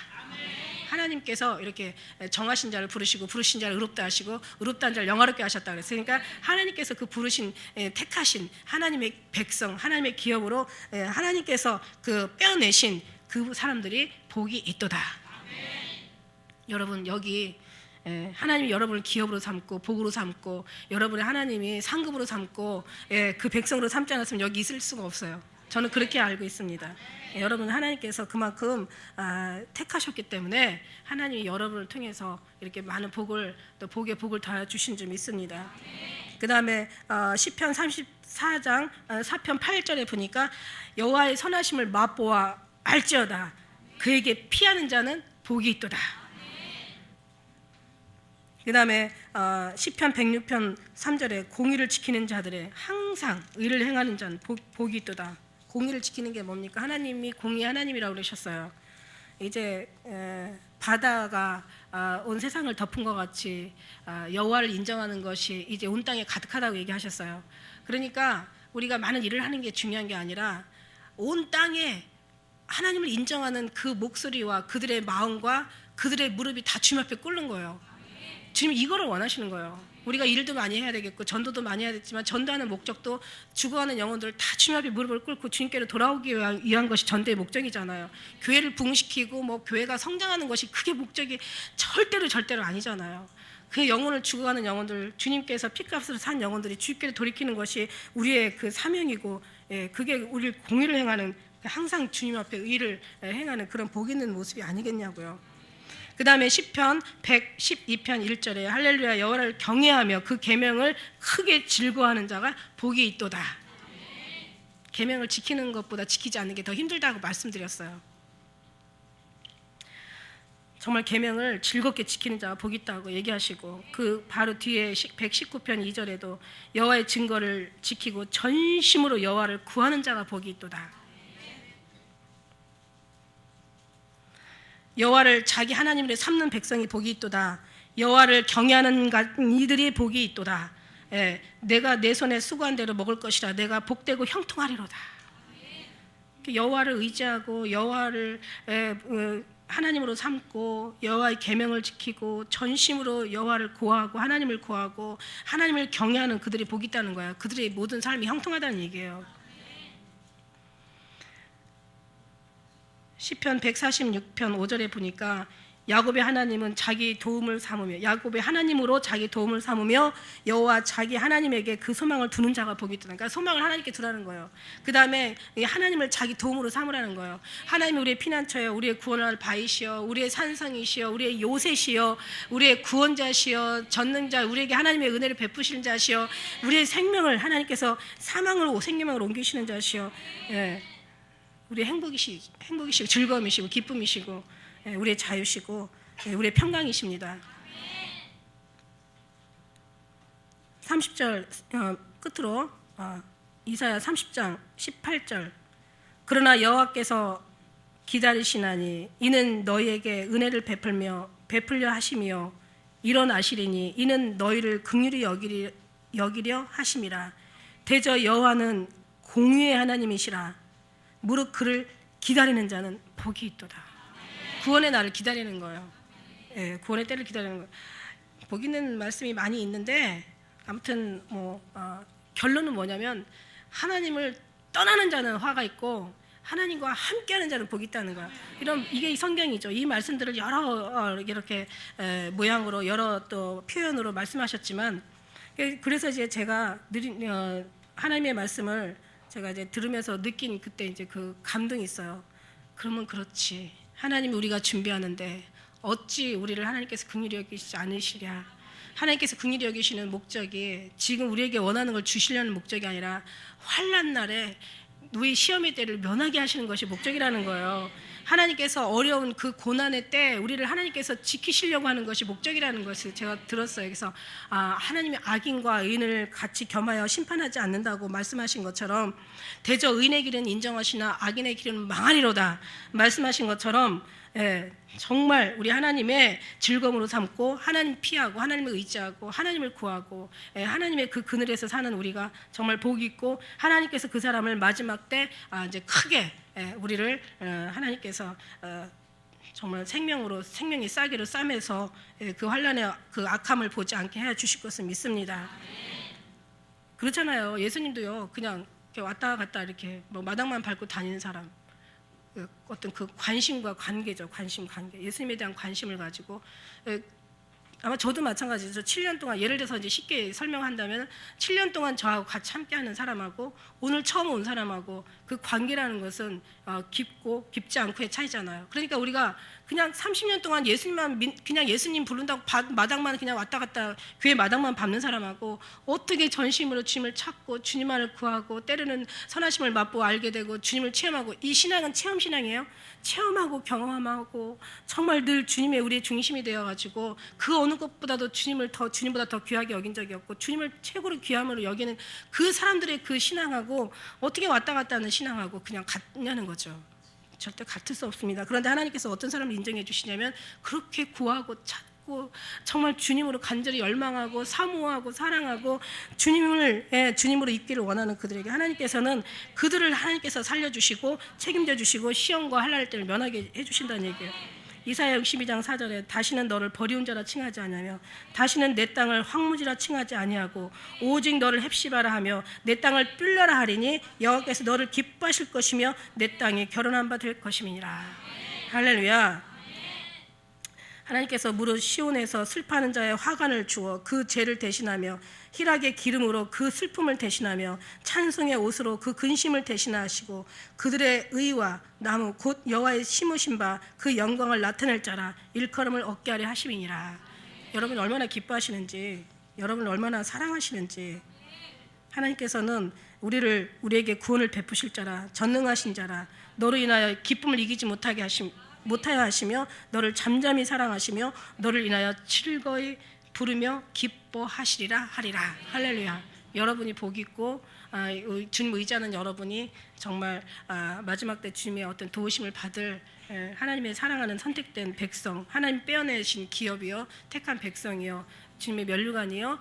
하나님께서 이렇게 정하신 자를 부르신 자를 의롭다 하시고 의롭다는 자를 영화롭게 하셨다 그랬어요. 그러니까 하나님께서 그 부르신 택하신 하나님의 백성, 하나님의 기업으로 하나님께서 그 빼어내신 그 사람들이 복이 있도다. 여러분 여기 하나님이 여러분을 기업으로 삼고 복으로 삼고 여러분의 하나님이 상급으로 삼고 그 백성으로 삼지 않았으면 여기 있을 수가 없어요. 저는 그렇게 알고 있습니다. 여러분 하나님께서 그만큼 택하셨기 때문에 하나님이 여러분을 통해서 이렇게 많은 복을 또 복에 복을 다 주신 줄 믿습니다. 그 다음에 시편 34장 4편 8절에 보니까 여호와의 선하심을 맛보아 알지어다. 그에게 피하는 자는 복이 있도다. 그 다음에 시편 106편 3절에 공의를 지키는 자들의 항상 의를 행하는 자는 복이 있도다. 공의를 지키는 게 뭡니까? 하나님이 공의 하나님이라고 그러셨어요. 이제 바다가 온 세상을 덮은 것 같이 여호와를 인정하는 것이 이제 온 땅에 가득하다고 얘기하셨어요. 그러니까 우리가 많은 일을 하는 게 중요한 게 아니라 온 땅에 하나님을 인정하는 그 목소리와 그들의 마음과 그들의 무릎이 다 주님 앞에 꿇는 거예요. 주님 이거를 원하시는 거예요. 우리가 일도 많이 해야 되겠고 전도도 많이 해야 되지만 전도하는 목적도 죽어가는 영혼들을 다 주님 앞에 무릎을 꿇고 주님께로 돌아오기 위한 것이 전도의 목적이잖아요. 교회를 부흥시키고 뭐 교회가 성장하는 것이 그게 목적이 절대로 아니잖아요. 그 영혼을 죽어가는 영혼들 주님께서 피값으로 산 영혼들이 주님께로 돌이키는 것이 우리의 그 사명이고 그게 우리 공의를 행하는 항상 주님 앞에 의를 행하는 그런 복 있는 모습이 아니겠냐고요. 그 다음에 시편 112편 1절에 할렐루야 여호와를 경외하며 그 계명을 크게 즐거워하는 자가 복이 있도다. 계명을 지키는 것보다 지키지 않는 게 더 힘들다고 말씀드렸어요. 정말 계명을 즐겁게 지키는 자가 복이 있다고 얘기하시고 그 바로 뒤에 119편 2절에도 여호와의 증거를 지키고 전심으로 여호와를 구하는 자가 복이 있도다. 여호와를 자기 하나님으로 삼는 백성이 복이 있도다. 여호와를 경외하는 이들이 복이 있도다. 내가 내 손에 수고한 대로 먹을 것이라. 내가 복되고 형통하리로다. 여호와를 의지하고 여호와를 하나님으로 삼고 여호와의 계명을 지키고 전심으로 여호와를 구하고 하나님을 구하고 하나님을 경외하는 그들이 복이 있다는 거야. 그들의 모든 삶이 형통하다는 얘기예요. 시편 146편 5절에 보니까 야곱의 하나님은 자기 도움을 삼으며 야곱의 하나님으로 자기 도움을 삼으며 여호와 자기 하나님에게 그 소망을 두는 자가 복이 있다. 그러니까 소망을 하나님께 두라는 거예요. 그 다음에 하나님을 자기 도움으로 삼으라는 거예요. 하나님이 우리의 피난처여 우리의 구원할 바이시여 우리의 산성이시여 우리의 요새시여 우리의 구원자시여 전능자 우리에게 하나님의 은혜를 베푸시는 자시여 우리의 생명을 하나님께서 사망으로 생명으로 옮기시는 자시여 우리의 행복이시고 즐거움이시고 기쁨이시고 우리의 자유시고 우리의 평강이십니다. 30절 끝으로 이사야 30장 18절 그러나 여호와께서 기다리시나니 이는 너희에게 은혜를 베풀려 하시며 일어나시리니 이는 너희를 긍휼히 여기려 하심이라. 대저 여호와는 공의의 하나님이시라. 무릇 그를 기다리는 자는 복이 있도다. 구원의 날을 기다리는 거예요. 구원의 때를 기다리는 거예요. 복 있는 말씀이 많이 있는데 아무튼 결론은 뭐냐면 하나님을 떠나는 자는 화가 있고 하나님과 함께하는 자는 복이 있다는 거야. 이게 성경이죠. 이 말씀들을 여러 이렇게 모양으로 여러 또 표현으로 말씀하셨지만, 그래서 이제 제가 하나님의 말씀을 제가 이제 들으면서 느낀 그때 이제 그 감동이 있어요. 그러면 그렇지. 하나님이 우리가 준비하는데 어찌 우리를 하나님께서 긍휼히 여기시지 않으시랴. 하나님께서 긍휼히 여기시는 목적이 지금 우리에게 원하는 걸 주시려는 목적이 아니라 환난 날에 우리 시험의 때를 면하게 하시는 것이 목적이라는 거예요. 하나님께서 어려운 그 고난의 때 우리를 하나님께서 지키시려고 하는 것이 목적이라는 것을 제가 들었어요. 그래서 하나님이 악인과 의인을 같이 겸하여 심판하지 않는다고 말씀하신 것처럼 대저 의인의 길은 인정하시나 악인의 길은 망하리로다 말씀하신 것처럼, 정말 우리 하나님의 즐거움으로 삼고 하나님 피하고 하나님을 의지하고 하나님을 구하고 하나님의 그 그늘에서 사는 우리가 정말 복이 있고, 하나님께서 그 사람을 마지막 때 이제 크게 우리를 하나님께서 정말 생명이 싹이로 싸매서 그 환난의 그 악함을 보지 않게 해 주실 것을 믿습니다. 그렇잖아요. 예수님도요, 그냥 이렇게 왔다 갔다 이렇게 뭐 마당만 밟고 다니는 사람, 어떤 그 관심과 관계죠. 관계. 예수님에 대한 관심을 가지고, 아마 저도 마찬가지죠. 7년 동안, 예를 들어서 이제 쉽게 설명한다면 7년 동안 저하고 같이 함께하는 사람하고 오늘 처음 온 사람하고 그 관계라는 것은 깊고 깊지 않고의 차이잖아요. 그러니까 우리가 그냥 30년 동안 그냥 예수님 부른다고 마당만 그냥 왔다 갔다 교회 마당만 밟는 사람하고 어떻게 전심으로 주님을 찾고 주님만을 구하고 때로는 선하심을 맛보고 알게 되고 주님을 체험하고, 이 신앙은 체험 신앙이에요. 체험하고 경험하고 정말 늘 주님의 우리의 중심이 되어가지고 그 어느 것보다도 주님보다 더 귀하게 여긴 적이 없고 주님을 최고로 귀함으로 여기는 그 사람들의 그 신앙하고 어떻게 왔다 갔다 하는 신앙하고 그냥 같냐는 거죠. 절대 같을 수 없습니다. 그런데 하나님께서 어떤 사람을 인정해 주시냐면 그렇게 구하고 찾고 정말 주님으로 간절히 열망하고 사모하고 사랑하고 주님으로 있기를 원하는 그들에게 하나님께서는 그들을 하나님께서 살려주시고 책임져 주시고 시험과 환난의 때를 면하게 해주신다는 얘기예요. 이사야 62장 4절에 다시는 너를 버리운 자라 칭하지 아니하며 다시는 내 땅을 황무지라 칭하지 아니하고 오직 너를 헵시바라 하며 내 땅을 뿔려라 하리니 여호와께서 너를 기뻐하실 것이며 내 땅이 결혼한 바 될 것임이니라. 할렐루야. 하나님께서 무릇 시온에서 슬퍼하는 자의 화관을 주어 그 죄를 대신하며 희락의 기름으로 그 슬픔을 대신하며 찬송의 옷으로 그 근심을 대신하시고 그들의 의와 나무 곧 여호와의 심으신 바 그 영광을 나타낼 자라 일컬음을 얻게 하려 하심이니라. 여러분 얼마나 기뻐하시는지, 여러분 얼마나 사랑하시는지, 하나님께서는 우리에게 구원을 베푸실 자라 전능하신 자라 너로 인하여 기쁨을 이기지 못하여 하시며 너를 잠잠히 사랑하시며 너를 인하여 즐거이 부르며 기뻐하시리라 하리라. 할렐루야. 여러분이 복이 있고 주님 의지하는 여러분이 정말 마지막 때 주님의 어떤 도우심을 받을 하나님의 사랑하는 선택된 백성, 하나님 빼어내신 기업이요 택한 백성이요 주님의 면류관이요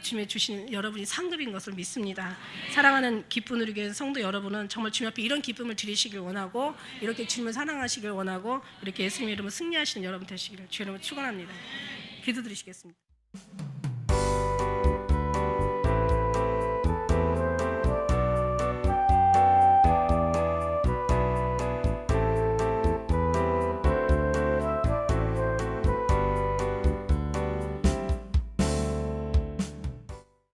주님의 주신 여러분이 상급인 것을 믿습니다. 사랑하는 기쁨 누리게 성도 여러분은 정말 주님 앞에 이런 기쁨을 드리시길 원하고 이렇게 주님을 사랑하시길 원하고 이렇게 예수님의 이름으로 승리하시는 여러분 되시기를 주의 이름으로 축원합니다. 기도드리시겠습니다.